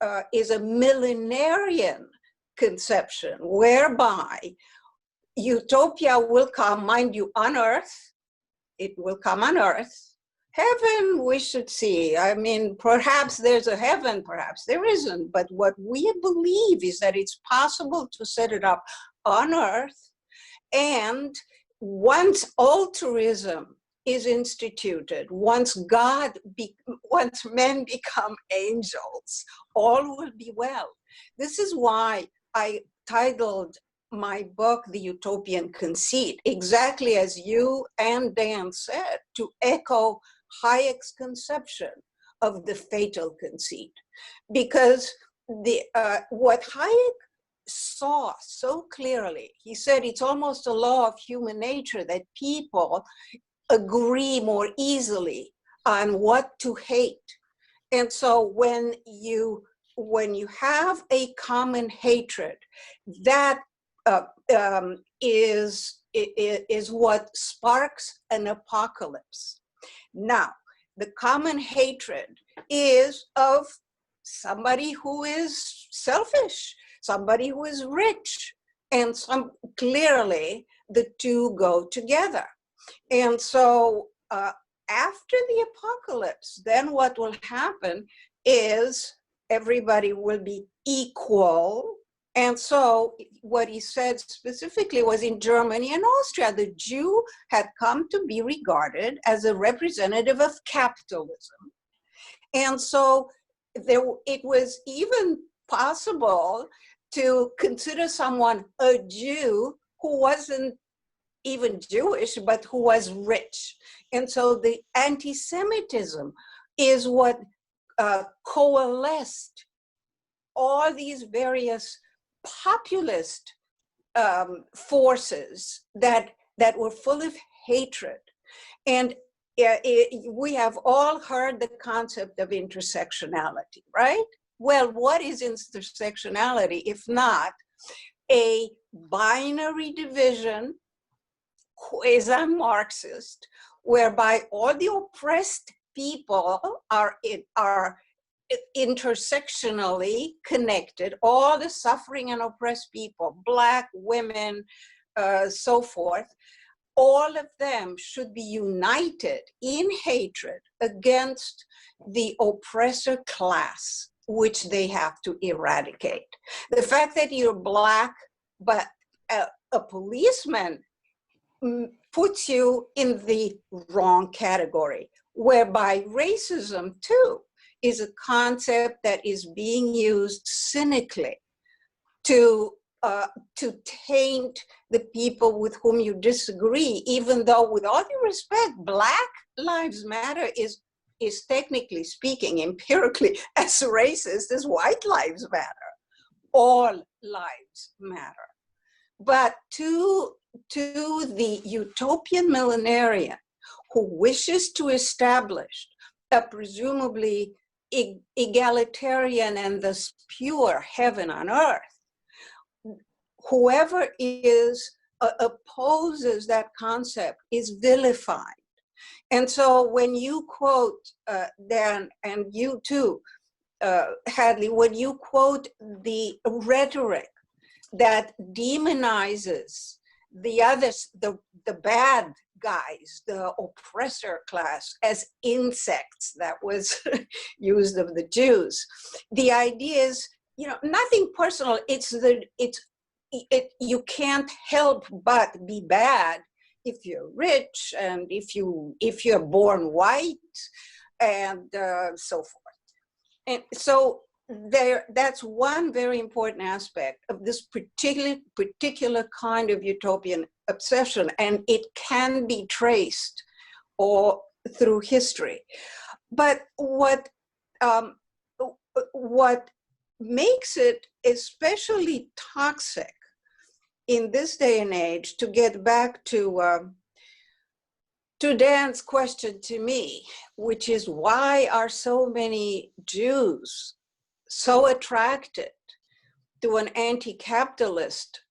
a millenarian conception whereby utopia will come, mind you, on earth. It will come on earth. Heaven, we should see. I mean, perhaps there's a heaven, perhaps there isn't. But what we believe is that it's possible to set it up on earth. And once altruism is instituted, once men become angels, all will be well. This is why I titled my book, The Utopian Conceit, exactly as you and Dan said, to echo Hayek's conception of the fatal conceit. Because what Hayek saw so clearly, he said it's almost a law of human nature that people agree more easily on what to hate. And so when you have a common hatred, that is what sparks an apocalypse. Now, the common hatred is of somebody who is selfish, somebody who is rich, and clearly the two go together. And so after the apocalypse, then what will happen is everybody will be equal. And so what he said specifically was in Germany and Austria, the Jew had come to be regarded as a representative of capitalism. And so it was even possible to consider someone a Jew who wasn't even Jewish, but who was rich. And so the anti-Semitism is what coalesced all these various populist forces that were full of hatred. And we have all heard the concept of intersectionality, right? Well, what is intersectionality if not a binary division, quasi-Marxist, whereby all the oppressed people are intersectionally connected, all the suffering and oppressed people, Black, women, so forth, all of them should be united in hatred against the oppressor class, which they have to eradicate. The fact that you're Black, but a policeman puts you in the wrong category, whereby racism too is a concept that is being used cynically to taint the people with whom you disagree, even though, with all due respect, Black Lives Matter is technically speaking, empirically, as racist as white lives matter. All lives matter. But to the utopian millenarian who wishes to establish a presumably egalitarian and thus pure heaven on earth, whoever opposes that concept is vilified. And so when you quote, Dan, and you too, Hadley, when you quote the rhetoric that demonizes the others, the bad guys, the oppressor class, as insects. That was used of the Jews. The idea is, nothing personal. You can't help but be bad if you're rich and if you're born white, and so forth. And so that's one very important aspect of this particular kind of utopian obsession, and it can be traced or through history. But what makes it especially toxic in this day and age, to get back to Dan's question to me, which is, why are so many Jews so attracted to an anti-capitalist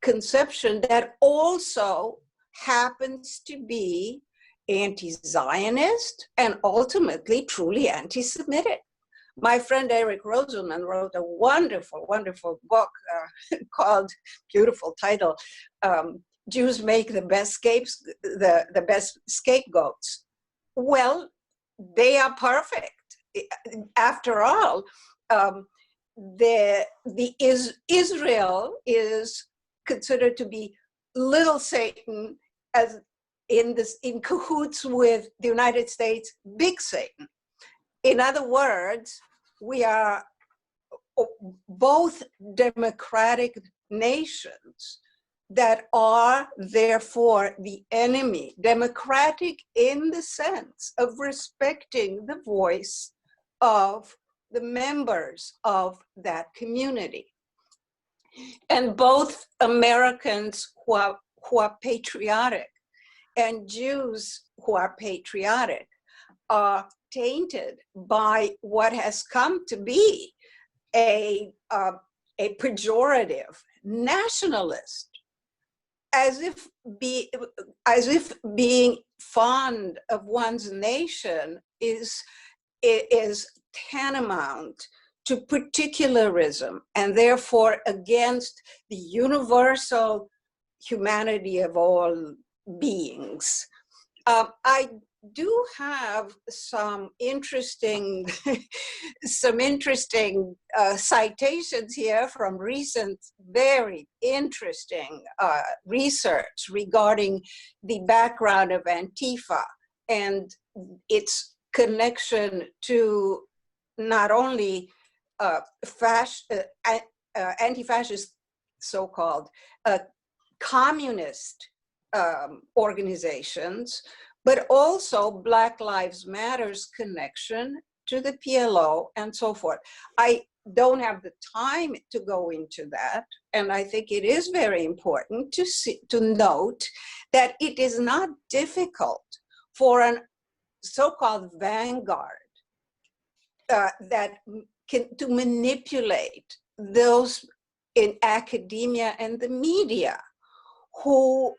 conception that also happens to be anti-Zionist and ultimately truly anti-Semitic? My friend Eric Roselman wrote a wonderful, wonderful book called, beautiful title, Jews Make the Best the Best Scapegoats. Well, they are perfect. After all, Israel is considered to be little Satan, as in cahoots with the United States, big Satan. In other words, we are both democratic nations that are therefore the enemy, democratic in the sense of respecting the voice of the members of that community. And both Americans who are patriotic and Jews who are patriotic are tainted by what has come to be a pejorative nationalist, as if being fond of one's nation is tantamount to particularism and therefore against the universal humanity of all beings. I do have some interesting citations here from recent, very interesting research regarding the background of Antifa and its connection to not only anti-fascist, so-called communist organizations, but also Black Lives Matter's connection to the PLO and so forth. I don't have the time to go into that, and I think it is very important to note that it is not difficult for an so-called vanguard to manipulate those in academia and the media who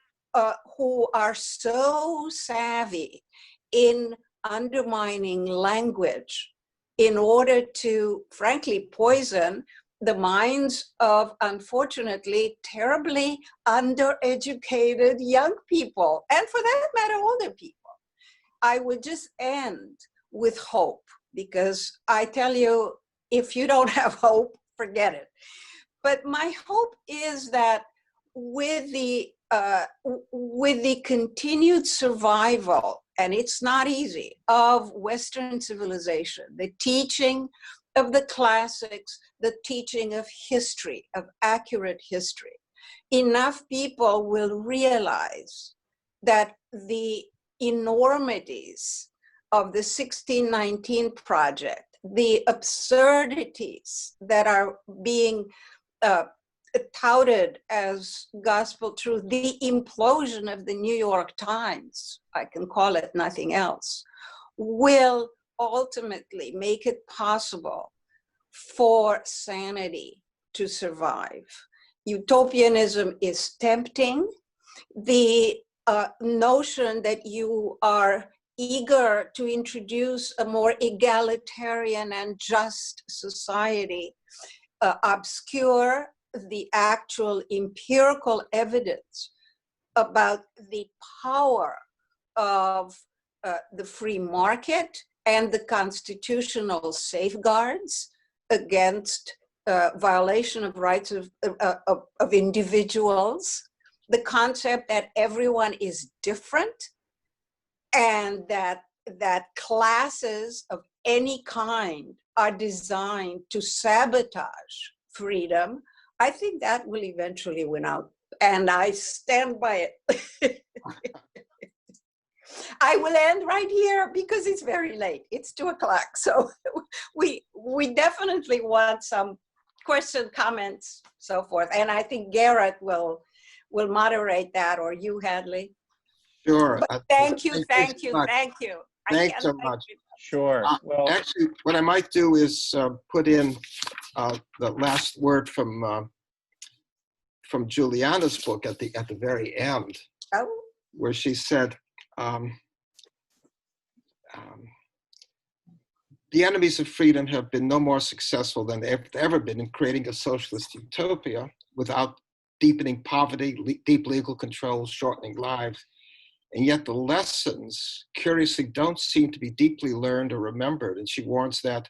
are so savvy in undermining language in order to, frankly, poison the minds of, unfortunately, terribly undereducated young people, and for that matter, older people. I would just end with hope, because I tell you, if you don't have hope, forget it. But my hope is that with the continued survival, and it's not easy, of Western civilization, the teaching of the classics, the teaching of history, of accurate history, enough people will realize that the enormities of the 1619 Project, the absurdities that are being touted as gospel truth, the implosion of the New York Times, I can call it nothing else, will ultimately make it possible for sanity to survive. Utopianism is tempting. The notion that you are eager to introduce a more egalitarian and just society obscure the actual empirical evidence about the power of the free market and the constitutional safeguards against violation of rights of individuals, the concept that everyone is different, and that classes of any kind are designed to sabotage freedom. I think that will eventually win out, and I stand by it. I will end right here because it's very late. It's 2:00, so we definitely want some questions, comments, so forth. And I think Garrett will moderate that, or you, Hadley. Sure. Thank you. Thanks so much. Sure. Well, actually, what I might do is put in the last word from Juliana's book at the very end, where she said, the enemies of freedom have been no more successful than they've ever been in creating a socialist utopia without deepening poverty, deep legal controls, shortening lives. And yet the lessons, curiously, don't seem to be deeply learned or remembered. And she warns that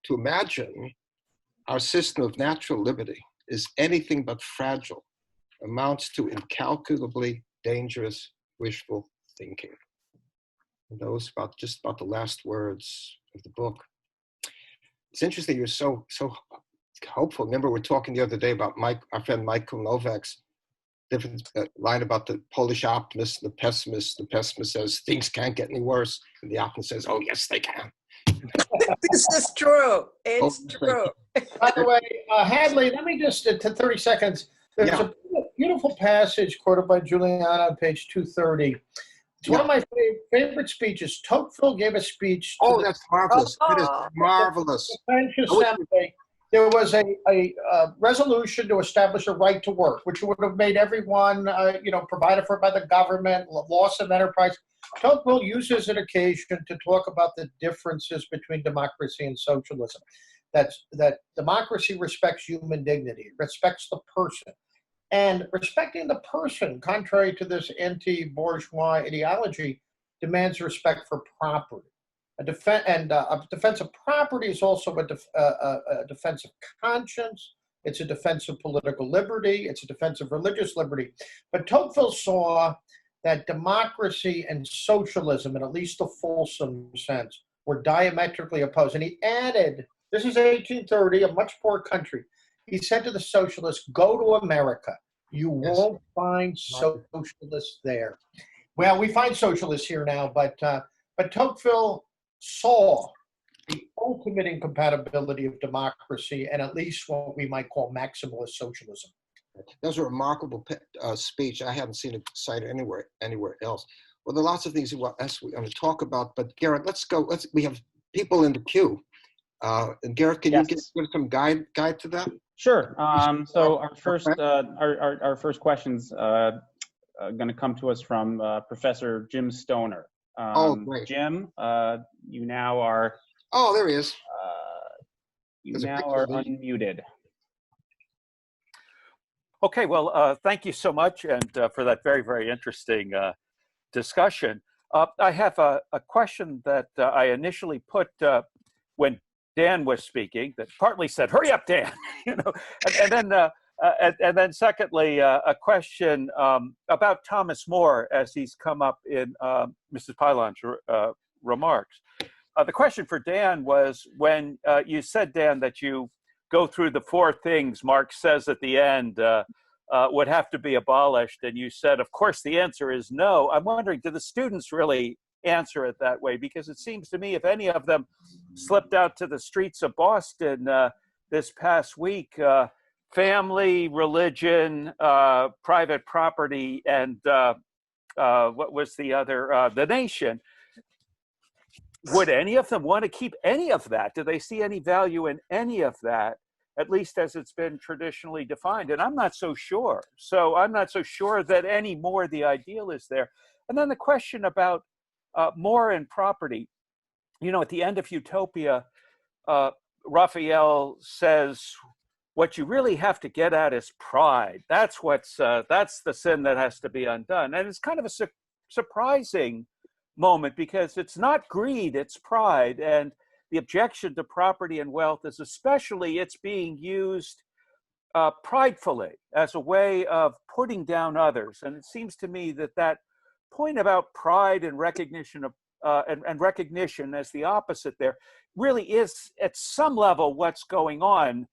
to imagine our system of natural liberty is anything but fragile amounts to incalculably dangerous wishful thinking. And those just about the last words of the book. It's interesting, you're so hopeful. Remember, we were talking the other day about our friend Michael Novak's different line about the Polish optimist and the pessimist. The pessimist says things can't get any worse, and the optimist says, "Oh yes, they can." This is true. It's true. By the way, Hadley, let me just, to 30 seconds, there's a beautiful passage quoted by Juliana on page 230. It's one of my favorite speeches. Tocqueville gave a speech. That's marvelous. It is marvelous. The French Assembly. There was a resolution to establish a right to work, which would have made everyone, provided for by the government, loss of enterprise. Tocqueville uses an occasion to talk about the differences between democracy and socialism. That democracy respects human dignity, respects the person. And respecting the person, contrary to this anti-bourgeois ideology, demands respect for property. A defense of property is also a defense of conscience. It's a defense of political liberty. It's a defense of religious liberty. But Tocqueville saw that democracy and socialism, in at least a fulsome sense, were diametrically opposed. And he added, this is 1830, a much poorer country. He said to the socialists, go to America. You won't find socialists there. Well, we find socialists here now, but Tocqueville saw the ultimate incompatibility of democracy and at least what we might call maximalist socialism. That was a remarkable speech. I haven't seen it cited anywhere else. Well, there are lots of things we want to talk about, but Garrett, we have people in the queue. And Garrett, can you give some guide to that? Sure. So our first question's going to come to us from Professor Jim Stoner. Great. Jim, you now are. Oh, there he is. You now are unmuted. Okay, well, thank you so much, and for that very, very interesting discussion. I have a question that I initially put when Dan was speaking, that partly said, "Hurry up, Dan," and then secondly, a question about Thomas More as he's come up in Mrs. Pilon's remarks. The question for Dan was, when you said, Dan, that you go through the four things Marx says at the end would have to be abolished, and you said, of course, the answer is no. I'm wondering, do the students really answer it that way? Because it seems to me if any of them slipped out to the streets of Boston this past week, family, religion, private property, and what was the other? The nation. Would any of them want to keep any of that? Do they see any value in any of that, at least as it's been traditionally defined? And I'm not so sure. So I'm not so sure that any more the ideal is there. And then the question about more and property. You know, at the end of Utopia, Raphael says, what you really have to get at is pride. That's the sin that has to be undone. And it's kind of a surprising moment, because it's not greed, it's pride. And the objection to property and wealth is especially it's being used pridefully as a way of putting down others. And it seems to me that that point about pride and recognition of and recognition as the opposite there really is at some level what's going on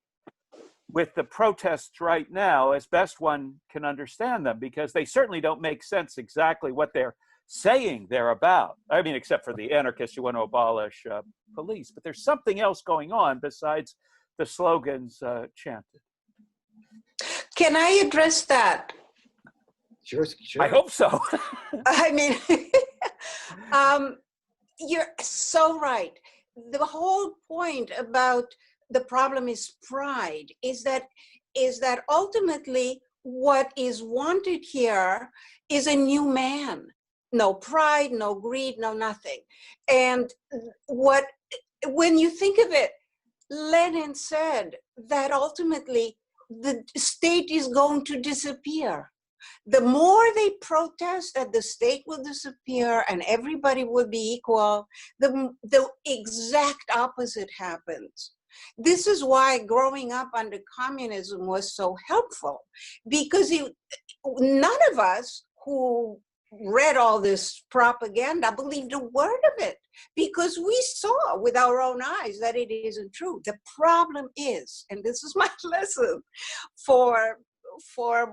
with the protests right now, as best one can understand them, because they certainly don't make sense exactly what they're saying they're about. I mean, except for the anarchists who want to abolish police, but there's something else going on besides the slogans chanted. Can I address that? Sure. I hope so. I mean, you're so right. The whole point about the problem is pride, is that ultimately what is wanted here is a new man. No pride, no greed, no nothing. And when you think of it, Lenin said that ultimately the state is going to disappear. The more they protest that the state will disappear and everybody will be equal, the exact opposite happens. This is why growing up under communism was so helpful, because none of us who read all this propaganda believed a word of it, because we saw with our own eyes that it isn't true. The problem is, and this is my lesson for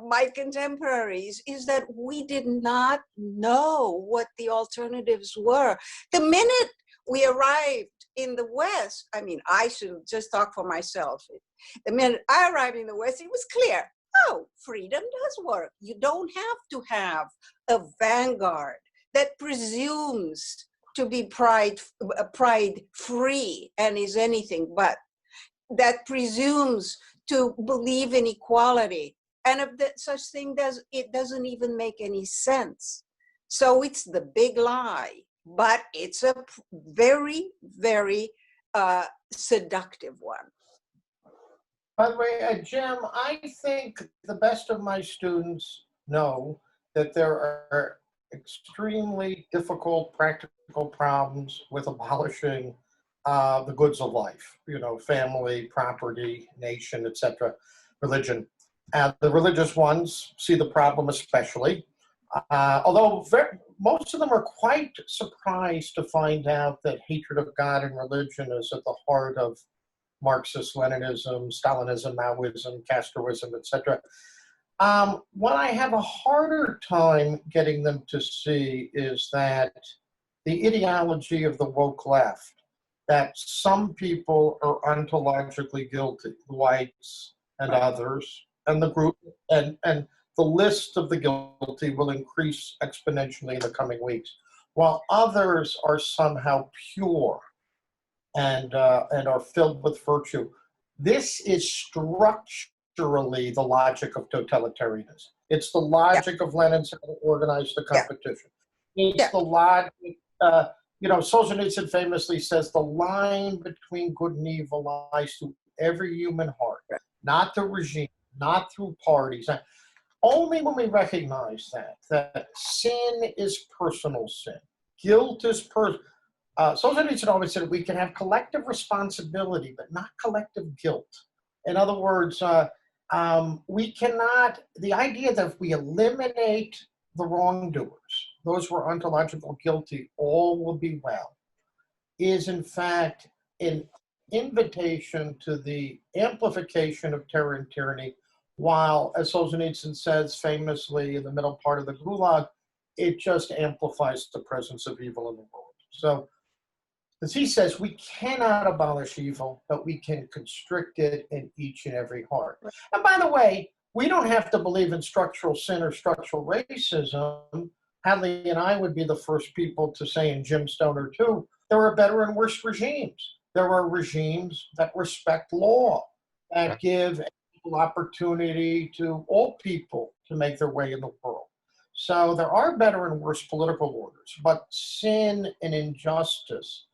my contemporaries, is that we did not know what the alternatives were. The minute we arrived in the West, I mean, I should just talk for myself. The minute I arrived in the West, it was clear, oh, freedom does work. You don't have to have a vanguard that presumes to be pride-free and is anything but, that presumes to believe in equality. And if that such thing it doesn't even make any sense. So it's the big lie, but it's a very, very seductive one. By the way, Jim, I think the best of my students know that there are extremely difficult practical problems with abolishing the goods of life, family, property, nation, etc., religion. The religious ones see the problem especially, although most of them are quite surprised to find out that hatred of God and religion is at the heart of Marxist Leninism, Stalinism, Maoism, Castroism, etc. What I have a harder time getting them to see is that the ideology of the woke left, that some people are ontologically guilty, whites and others, and the group, and the list of the guilty will increase exponentially in the coming weeks, while others are somehow pure and are filled with virtue. This is structurally the logic of totalitarianism. It's the logic of Lenin's how to organize the competition. It's the logic, Solzhenitsyn famously says the line between good and evil lies through every human heart, not the regime, not through parties. Only when we recognize that sin is personal sin, guilt is personal. Solzhenitsyn always said we can have collective responsibility, but not collective guilt. In other words, we cannot, the idea that if we eliminate the wrongdoers, those who are ontological guilty, all will be well, is in fact an invitation to the amplification of terror and tyranny, while, as Solzhenitsyn says famously in the middle part of the Gulag, it just amplifies the presence of evil in the world. So, as he says, we cannot abolish evil, but we can constrict it in each and every heart. And by the way, we don't have to believe in structural sin or structural racism. Hadley and I would be the first people to say, and Jim Stoner too, there are better and worse regimes. There are regimes that respect law, that give equal opportunity to all people to make their way in the world. So there are better and worse political orders, but sin and injustice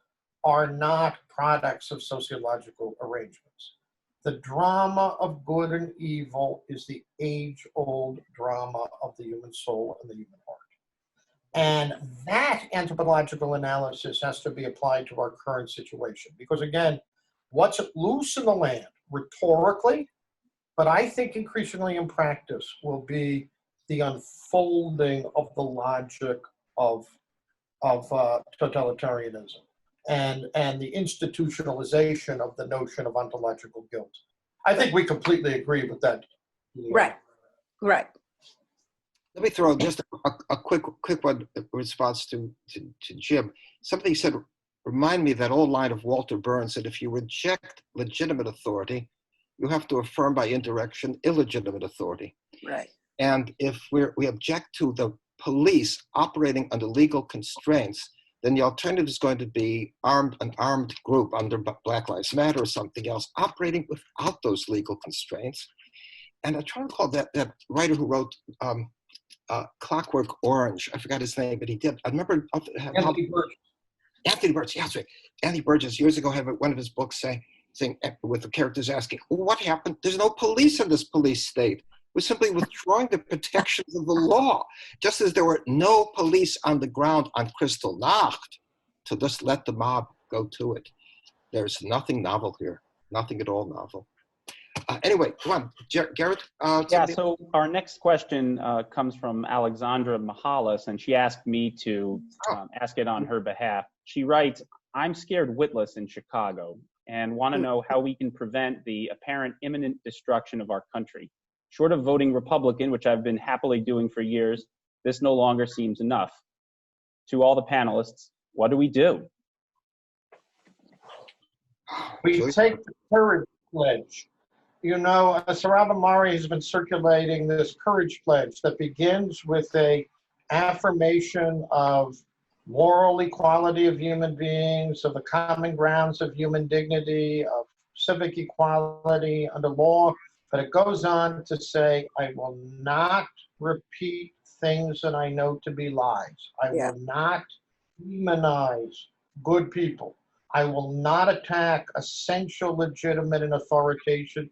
are not products of sociological arrangements. The drama of good and evil is the age-old drama of the human soul and the human heart. And that anthropological analysis has to be applied to our current situation. Because again, what's loose in the land, rhetorically, but I think increasingly in practice, will be the unfolding of the logic of totalitarianism and the institutionalization of the notion of ontological guilt. I think we completely agree with that. Right, right. Let me throw just a quick one in response to Jim. Something he said, remind me of that old line of Walter Burns that if you reject legitimate authority, you have to affirm by indirection illegitimate authority. Right. And if we object to the police operating under legal constraints, then the alternative is going to be an armed group under Black Lives Matter or something else operating without those legal constraints. And I try to recall that writer who wrote Clockwork Orange. I forgot his name, but he did. I remember Anthony Burgess. Anthony Burgess, yeah, that's right. Anthony Burgess years ago had one of his books saying with the characters asking, what happened? There's no police in this police state. We're simply withdrawing the protections of the law, just as there were no police on the ground on Kristallnacht to just let the mob go to it. There's nothing novel here, nothing at all novel. Anyway, come on, Garrett. Yeah, so our next question comes from Alexandra Mihalis, and she asked me to ask it on her behalf. She writes, I'm scared witless in Chicago and want to know how we can prevent the apparent imminent destruction of our country. Short of voting Republican, which I've been happily doing for years, this no longer seems enough. To all the panelists, what do we do? We take the courage pledge. You know, Sarab Amari has been circulating this courage pledge that begins with a affirmation of moral equality of human beings, of the common grounds of human dignity, of civic equality under law. But it goes on to say, I will not repeat things that I know to be lies. I will not demonize good people. I will not attack essential, legitimate, and authoritative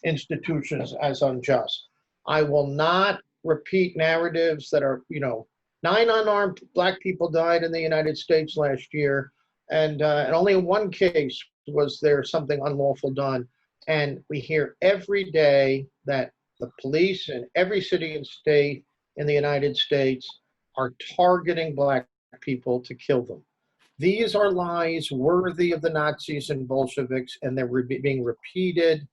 institutions as unjust. I will not repeat narratives that are, 9 unarmed Black people died in the United States last year, and only in one case was there something unlawful done. And we hear every day that the police in every city and state in the United States are targeting Black people to kill them. These are lies worthy of the Nazis and Bolsheviks, and they're being repeated.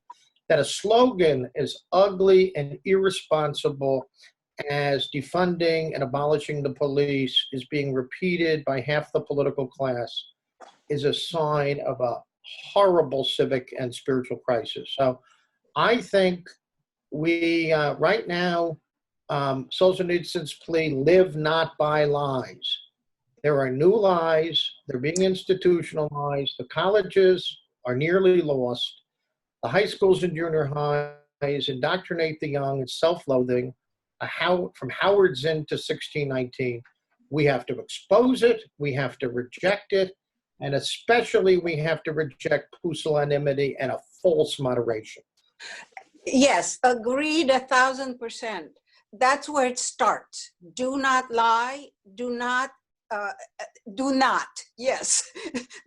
That a slogan as ugly and irresponsible as defunding and abolishing the police is being repeated by half the political class is a sign of a horrible civic and spiritual crisis. So I think we, right now, Solzhenitsyn's plea, live not by lies. There are new lies. They're being institutionalized. The colleges are nearly lost. The high schools and junior highs indoctrinate the young in self-loathing. From Howard Zinn to 1619, we have to expose it. We have to reject it. And especially we have to reject pusillanimity and a false moderation. Yes, agreed 1,000%. That's where it starts. Do not lie. Do not. Yes,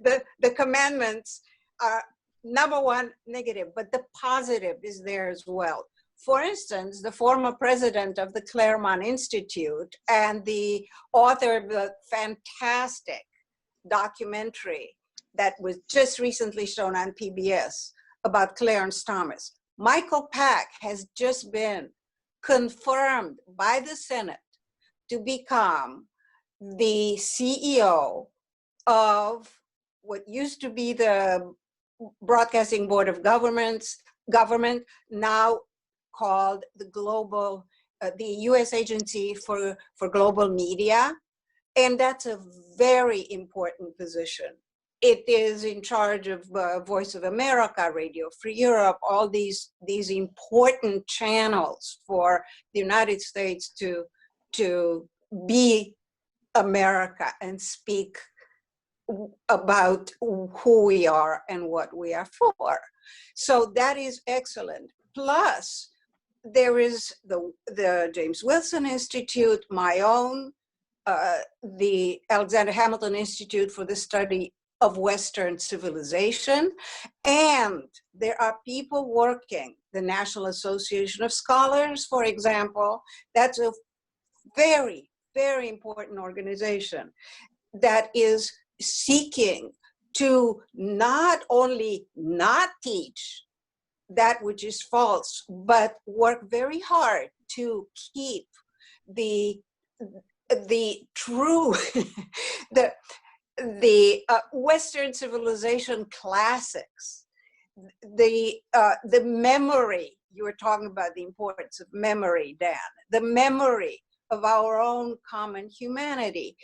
the commandments are number one negative, but the positive is there as well. For instance, the former president of the Claremont Institute and the author of the fantastic documentary that was just recently shown on PBS about Clarence Thomas, Michael Pack, has just been confirmed by the Senate to become the CEO of what used to be the Broadcasting Board of Government, now called the U.S. Agency for Global Media. And that's a very important position. It is in charge of Voice of America, Radio Free Europe, all these important channels for the United States to be America and speak about who we are and what we are for. So that is excellent. Plus, there is the James Wilson Institute, my own, the Alexander Hamilton Institute for the Study of Western Civilization, and there are people working, the National Association of Scholars, for example. That's a very, very important organization that is seeking to not only not teach that which is false, but work very hard to keep the true, the Western civilization classics, the memory. You were talking about the importance of memory, Dan, the memory of our own common humanity,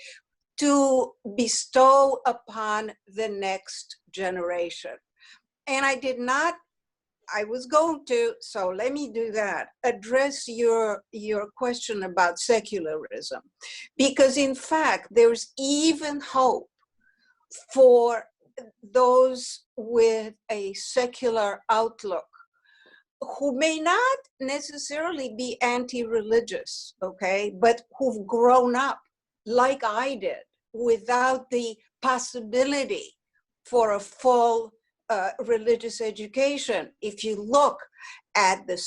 to bestow upon the next generation. And I was going to, so let me do that, address your question about secularism, because in fact, there's even hope for those with a secular outlook who may not necessarily be anti-religious, okay, but who've grown up like I did, without the possibility for a full religious education. If you look at the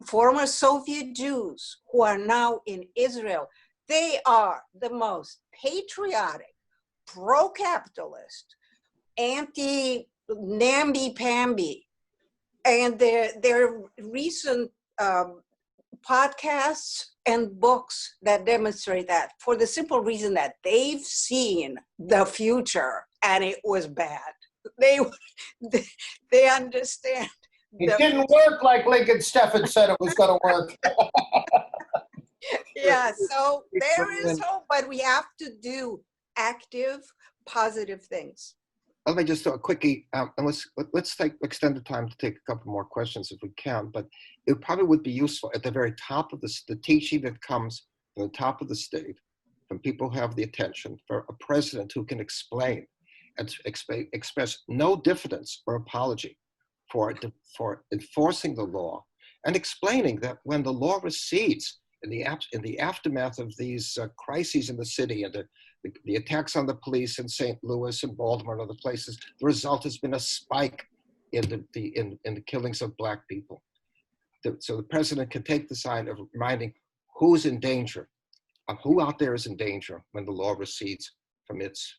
former Soviet Jews who are now in Israel, they are the most patriotic, pro-capitalist, anti-namby-pamby, and their recent podcasts and books that demonstrate that, for the simple reason that they've seen the future and it was bad. They understand. It didn't work like Lincoln Steffens said it was going to work. Yeah, so there is hope, but we have to do active, positive things. Let me just quickly, and let's extend the time to take a couple more questions if we can, but it probably would be useful at the very top of the teaching that comes from the top of the state, from people who have the attention, for a president who can explain and express no diffidence or apology for enforcing the law, and explaining that when the law recedes in the aftermath of these crises in the city and the attacks on the police in St. Louis and Baltimore and other places, the result has been a spike in the killings of Black people. So the president can take the side of reminding who's in danger, who out there is in danger when the law recedes from its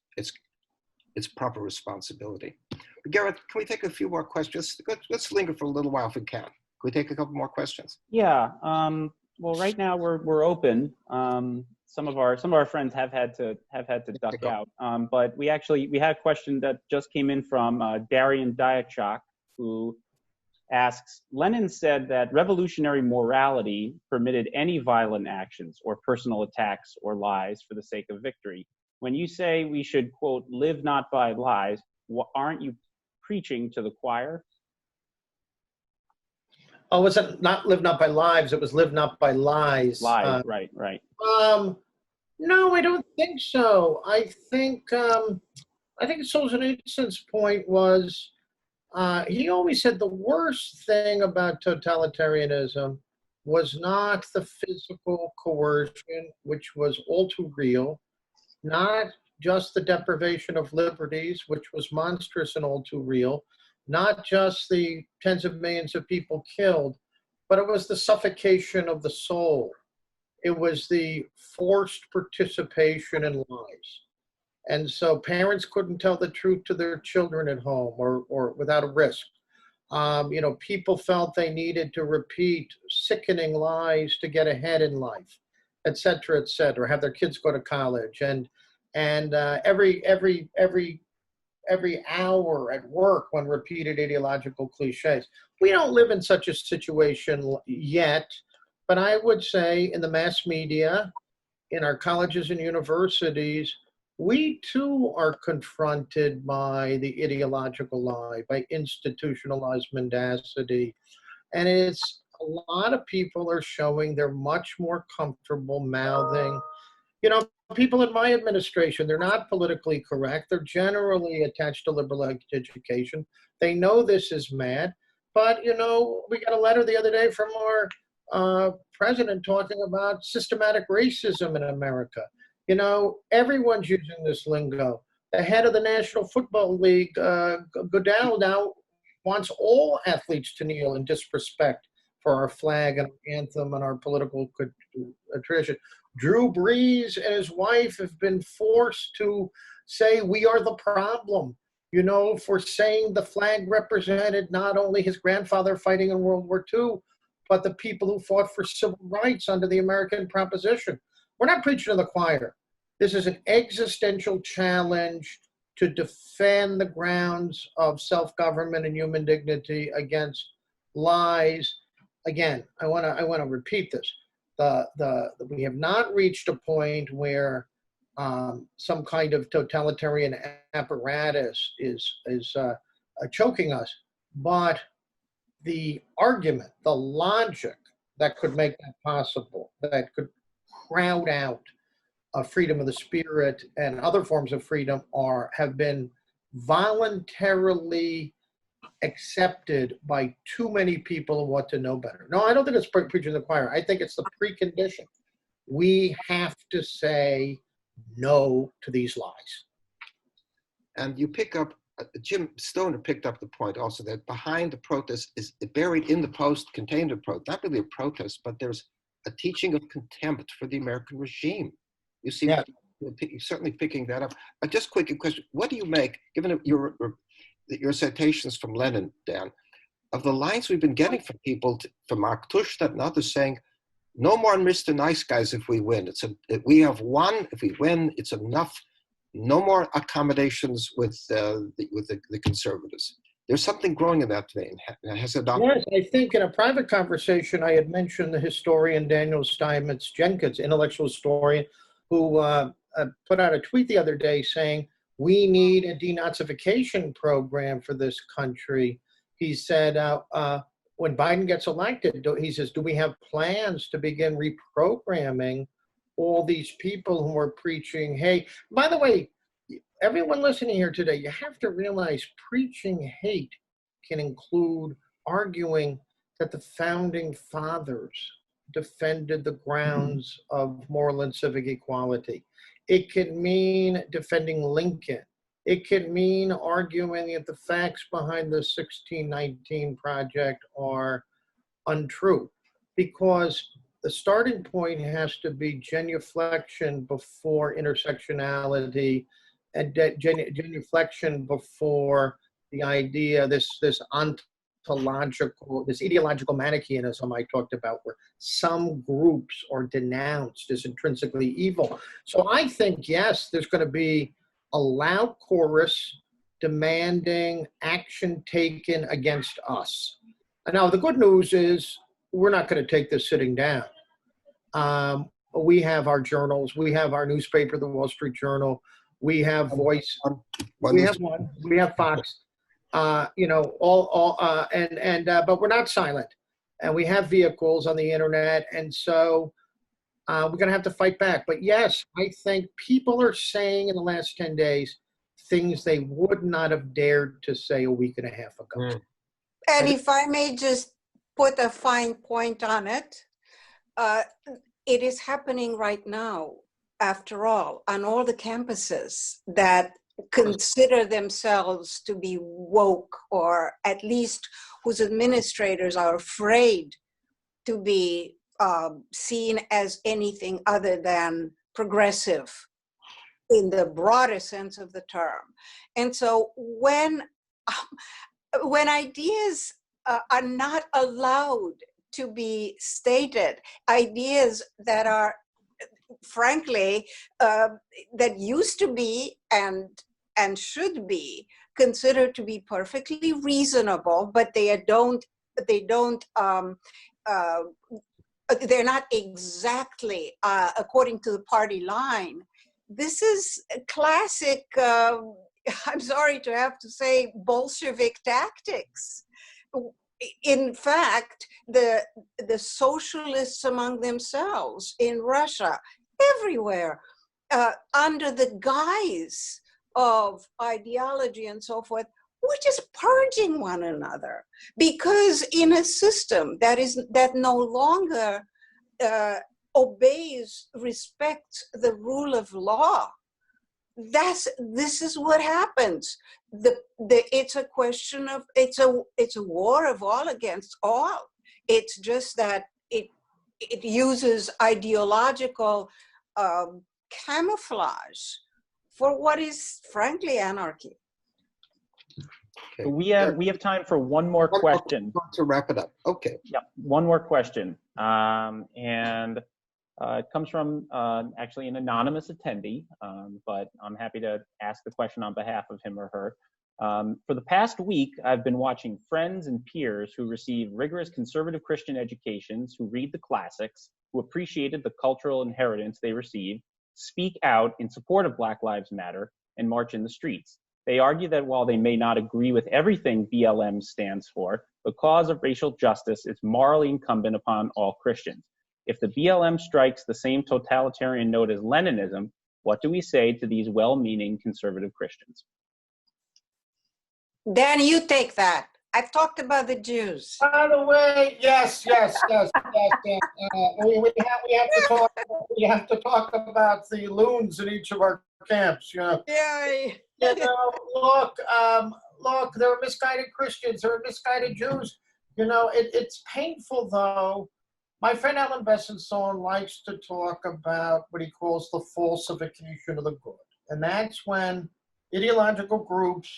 proper responsibility. But Garrett, can we take a few more questions? Let's linger for a little while if we can. Can we take a couple more questions? Yeah. Well, right now we're open. Some of our friends have had to duck out. But we had a question that just came in from Darian Diachok, who asks, Lenin said that revolutionary morality permitted any violent actions or personal attacks or lies for the sake of victory. When you say we should, quote, live not by lies, aren't you preaching to the choir? Oh, was it not live not by lives? It was live not by lies. Lies, right. No, I don't think so. I think Solzhenitsyn's point was, he always said the worst thing about totalitarianism was not the physical coercion, which was all too real, not just the deprivation of liberties, which was monstrous and all too real, not just the tens of millions of people killed, but it was the suffocation of the soul. It was the forced participation in lies. And so parents couldn't tell the truth to their children at home or without a risk. People felt they needed to repeat sickening lies to get ahead in life, et cetera, have their kids go to college. And every hour at work, when repeated ideological cliches. We don't live in such a situation yet, but I would say in the mass media, in our colleges and universities, we too are confronted by the ideological lie, by institutionalized mendacity. And a lot of people are showing they're much more comfortable mouthing You know, people in my administration, they're not politically correct. They're generally attached to liberal education. They know this is mad. But, you know, we got a letter the other day from our president talking about systematic racism in America. You know, everyone's using this lingo. The head of the National Football League, Goodell, now wants all athletes to kneel in disrespect for our flag and our anthem and our political tradition. Drew Brees and his wife have been forced to say we are the problem, you know, for saying the flag represented not only his grandfather fighting in World War II, but the people who fought for civil rights under the American proposition. We're not preaching to the choir. This is an existential challenge to defend the grounds of self-government and human dignity against lies. Again, I want to repeat this. We have not reached a point where some kind of totalitarian apparatus is choking us, but the argument, the logic that could make that possible, that could crowd out freedom of the spirit and other forms of freedom have been voluntarily accepted by too many people who want to know better. No, I don't think it's preaching to the choir. I think it's the precondition. We have to say no to these lies. And you pick up, Jim Stoner picked up the point also that behind the protest is buried in the post, contained in protest, not really a protest, but there's a teaching of contempt for the American regime. You see, yeah. You're certainly picking that up. Just quick question, what do you make, given your citations from Lenin, Dan, of the lines we've been getting from people, from Mark Tushnet and others saying, no more Mr. Nice Guys if we win. We have won, if we win, it's enough. No more accommodations with the conservatives. There's something growing in that vein. Has it not? Yes, I think in a private conversation, I had mentioned the historian Daniel Steinmetz Jenkins, intellectual historian, who put out a tweet the other day saying, we need a denazification program for this country. He said, when Biden gets elected, he says, do we have plans to begin reprogramming all these people who are preaching, hey, by the way, everyone listening here today, you have to realize preaching hate can include arguing that the founding fathers defended the grounds of moral and civic equality. It can mean defending Lincoln. It can mean arguing that the facts behind the 1619 Project are untrue, because the starting point has to be genuflection before intersectionality, and genuflection before the idea, this ontological, this ideological Manichaeism I talked about, where some groups are denounced as intrinsically evil. So I think, yes, there's going to be a loud chorus demanding action taken against us. And now the good news is we're not going to take this sitting down. We have our journals, we have our newspaper, the Wall Street Journal, we have Voice, we have Fox, but we're not silent, and we have vehicles on the internet, and so we're going to have to fight back. But yes, I think people are saying in the last 10 days things they would not have dared to say a week and a half ago. And if I may just put a fine point on it, it is happening right now, after all, on all the campuses that consider themselves to be woke, or at least whose administrators are afraid to be seen as anything other than progressive in the broader sense of the term. And so when ideas are not allowed to be stated, ideas that are, frankly, that used to be and should be considered to be perfectly reasonable, but they're not exactly according to the party line. This is a classic, I'm sorry to have to say, Bolshevik tactics. In fact, the socialists among themselves in Russia, everywhere under the guise of ideology and so forth. We're just purging one another, because in a system that no longer obeys, respects the rule of law, this is what happens. It's a question of, it's a war of all against all. It's just that it uses ideological camouflage for what is frankly anarchy. Okay. We have time for one more question. To wrap it up. Okay. Yep, one more question. It comes from actually an anonymous attendee, but I'm happy to ask the question on behalf of him or her. For the past week, I've been watching friends and peers who receive rigorous conservative Christian educations, who read the classics, who appreciated the cultural inheritance they received, speak out in support of Black Lives Matter, and march in the streets. They argue that while they may not agree with everything BLM stands for, the cause of racial justice is morally incumbent upon all Christians. If the BLM strikes the same totalitarian note as Leninism, what do we say to these well-meaning conservative Christians? Dan, you take that. I've talked about the Jews. By the way, yes. We have to talk about the loons in each of our camps. You know. Yeah. You know, look. There are misguided Christians. There are misguided Jews. You know, it's painful though. My friend Alan Besançon likes to talk about what he calls the falsification of the good, and that's when ideological groups.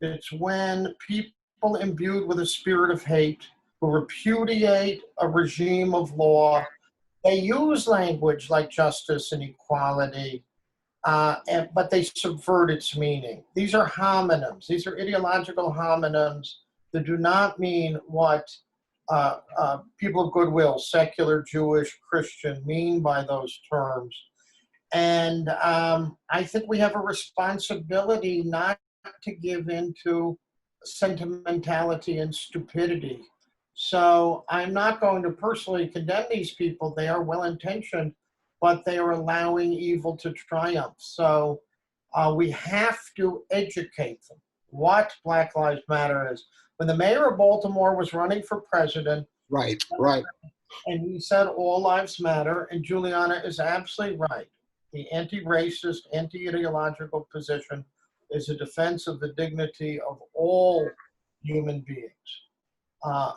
It's when people imbued with a spirit of hate, who repudiate a regime of law, they use language like justice and equality, but they subvert its meaning. These are homonyms. These are ideological homonyms that do not mean what people of goodwill, secular, Jewish, Christian, mean by those terms. And I think we have a responsibility not to give into sentimentality and stupidity. So I'm not going to personally condemn these people. They are well-intentioned, but they are allowing evil to triumph. So we have to educate them what Black Lives Matter is. When the mayor of Baltimore was running for president, Right. and he said all lives matter, and Juliana is absolutely right. The anti-racist, anti-ideological position is a defense of the dignity of all human beings. And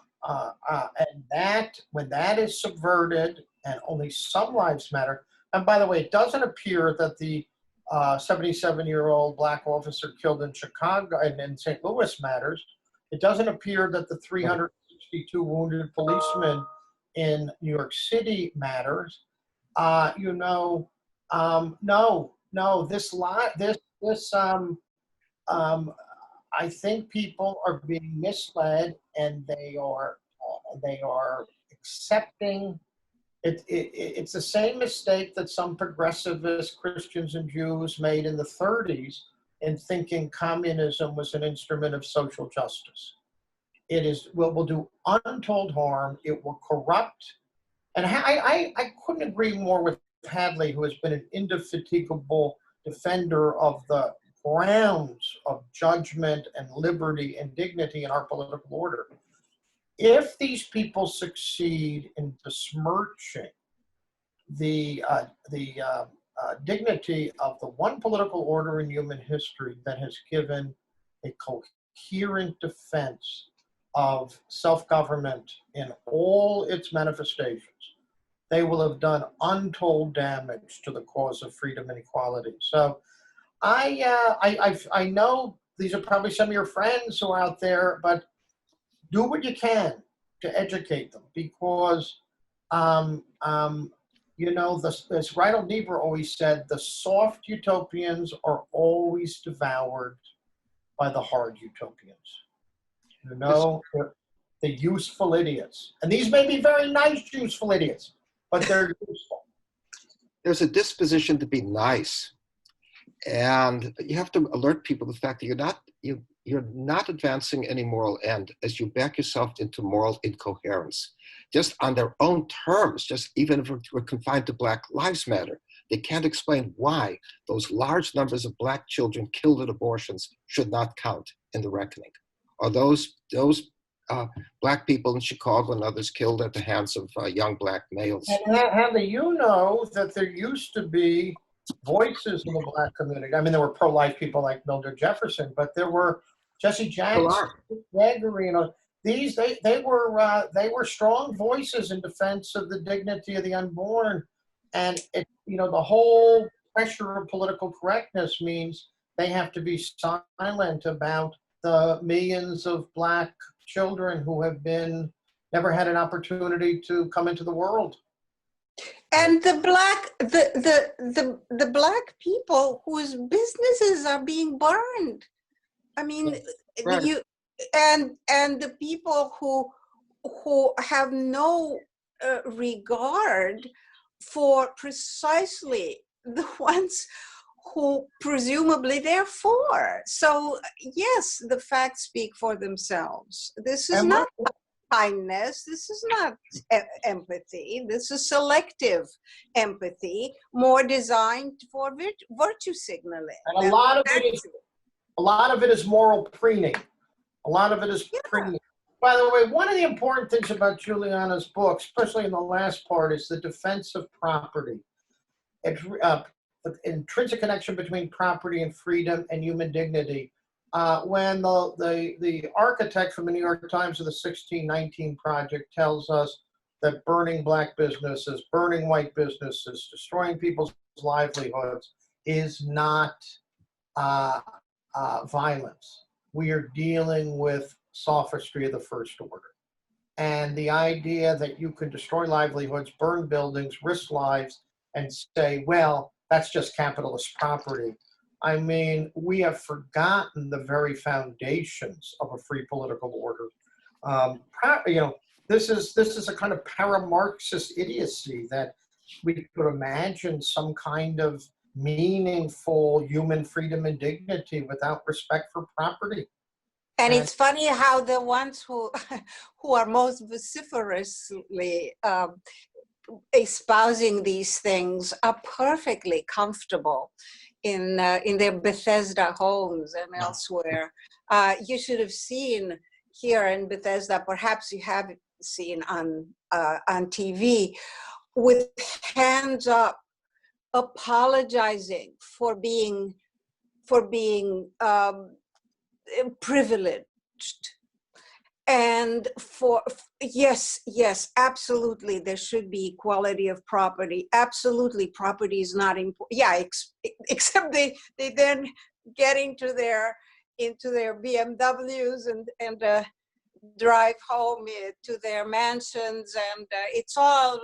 that, when that is subverted and only some lives matter, and by the way, it doesn't appear that the 77-year-old Black officer killed in Chicago and in St. Louis matters. It doesn't appear that the 362 wounded policemen in New York City matters. I think people are being misled, and they are accepting it. It's the same mistake that some progressivist Christians and Jews made in the 30s in thinking communism was an instrument of social justice. It is will do untold harm. It will corrupt. And I couldn't agree more with Hadley, who has been an indefatigable defender of the grounds of judgment and liberty and dignity in our political order. If these people succeed in besmirching the dignity of the one political order in human history that has given a coherent defense of self-government in all its manifestations, they will have done untold damage to the cause of freedom and equality. So I know these are probably some of your friends who are out there, but do what you can to educate them, because as Reinhold Niebuhr always said, the soft utopians are always devoured by the hard utopians. The useful idiots. And these may be very nice, useful idiots, but they're useful. There's a disposition to be nice. And you have to alert people to the fact that you're not advancing any moral end as you back yourself into moral incoherence, just on their own terms, just even if we're confined to Black Lives Matter. They can't explain why those large numbers of Black children killed at abortions should not count in the reckoning. Or those Black people in Chicago and others killed at the hands of young Black males. And Hadley, you know that there used to be voices in the Black community. I mean, there were pro-life people like Mildred Jefferson, but there were Jesse Jackson, Gregory, they were strong voices in defense of the dignity of the unborn. And the whole pressure of political correctness means they have to be silent about the millions of Black children who have never had an opportunity to come into the world. And the Black people whose businesses are being burned. I mean, right. and the people who have no regard for precisely the ones who presumably they're for. So yes, the facts speak for themselves. This is not kindness. This is not empathy. This is selective empathy, more designed for virtue signaling. And a lot of it is moral preening. A lot of it is preening. By the way, one of the important things about Giuliana's book, especially in the last part, is the defense of property. It's the intrinsic connection between property and freedom and human dignity. When the architect from the New York Times of the 1619 Project tells us that burning Black businesses, burning white businesses, destroying people's livelihoods is not violence. We are dealing with sophistry of the first order. And the idea that you could destroy livelihoods, burn buildings, risk lives, and say, well, that's just capitalist property. I mean, we have forgotten the very foundations of a free political order. This is a kind of para-Marxist idiocy that we could imagine some kind of meaningful human freedom and dignity without respect for property. And it's funny how the ones who are most vociferously espousing these things are perfectly comfortable in their Bethesda homes and elsewhere. You should have seen here in Bethesda, perhaps you have seen on TV, with hands up, apologizing for being privileged. And yes, absolutely, there should be equality of property. Absolutely, property is not important. Yeah, except they then get into their BMWs and drive home to their mansions, and it's all.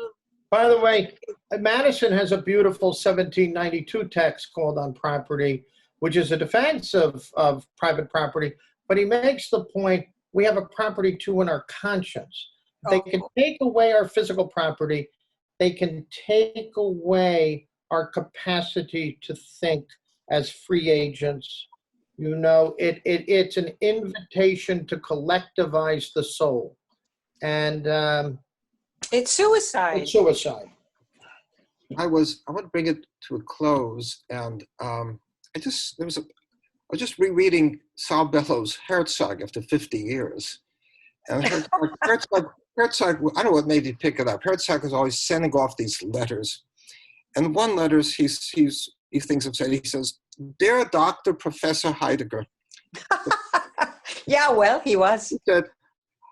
By the way, Madison has a beautiful 1792 text called On Property, which is a defense of private property. But he makes the point, we have a property too in our conscience. They can take away our physical property. They can take away our capacity to think as free agents. It's an invitation to collectivize the soul. And it's suicide. It's suicide. I want to bring it to a close, and I was just rereading Saul Bellows' Herzog after 50 years. And Herzog, I don't know what made me pick it up. Herzog is always sending off these letters. And one letter he thinks of saying, he says, "Dear Dr. Professor Heidegger." Yeah, well, he was. He said,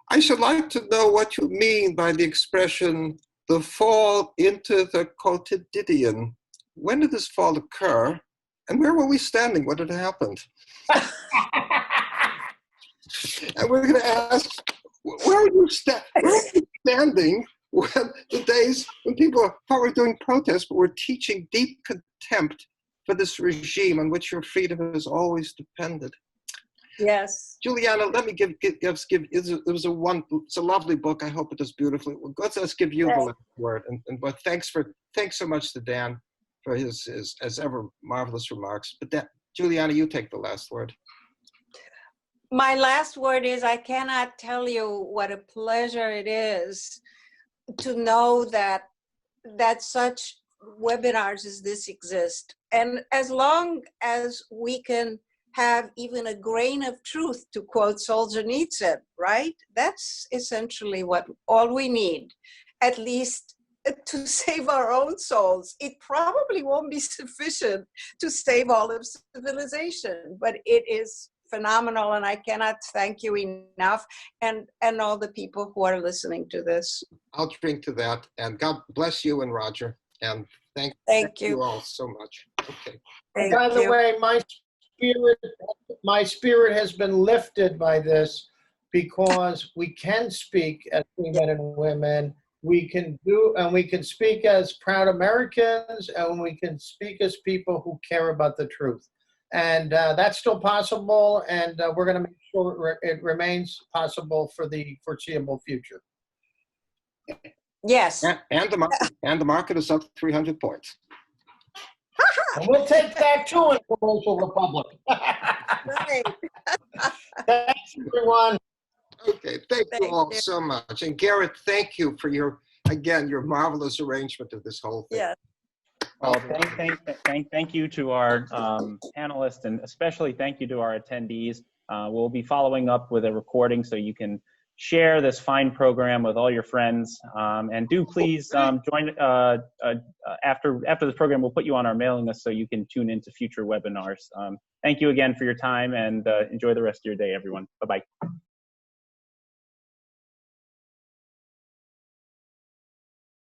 "I should like to know what you mean by the expression, the fall into the quotidian. When did this fall occur? And where were we standing? What had happened?" And we're going to ask, where are you standing when the days when people were doing protests, but were teaching deep contempt for this regime on which your freedom has always depended? Yes. Juliana, let me give it's a lovely book. I hope it does beautifully. Let's give you the last word. But thanks so much to Dan for his as ever marvelous remarks. But Juliana, you take the last word. My last word is, I cannot tell you what a pleasure it is to know that such webinars as this exist. And as long as we can have even a grain of truth, to quote Solzhenitsyn, right? That's essentially what all we need, at least to save our own souls. It probably won't be sufficient to save all of civilization, but it is phenomenal, and I cannot thank you enough, and all the people who are listening to this. I'll drink to that, and God bless you and Roger, and thank you all so much. Okay. By the way, my spirit has been lifted by this, because we can speak as free men and women. We can speak as proud Americans, and we can speak as people who care about the truth. And that's still possible, and we're going to make sure it remains possible for the foreseeable future. Yes. And the market is up 300 points. And we'll take that too in Commercial Republic. Right. Thanks, everyone. Okay, thank you all so much. And Garrett, thank you for your marvelous arrangement of this whole thing. Yeah. Well, thank you to our panelists, and especially thank you to our attendees. We'll be following up with a recording so you can share this fine program with all your friends. And do please join after this program. We'll put you on our mailing list so you can tune into future webinars. Thank you again for your time, and enjoy the rest of your day, everyone. Bye-bye.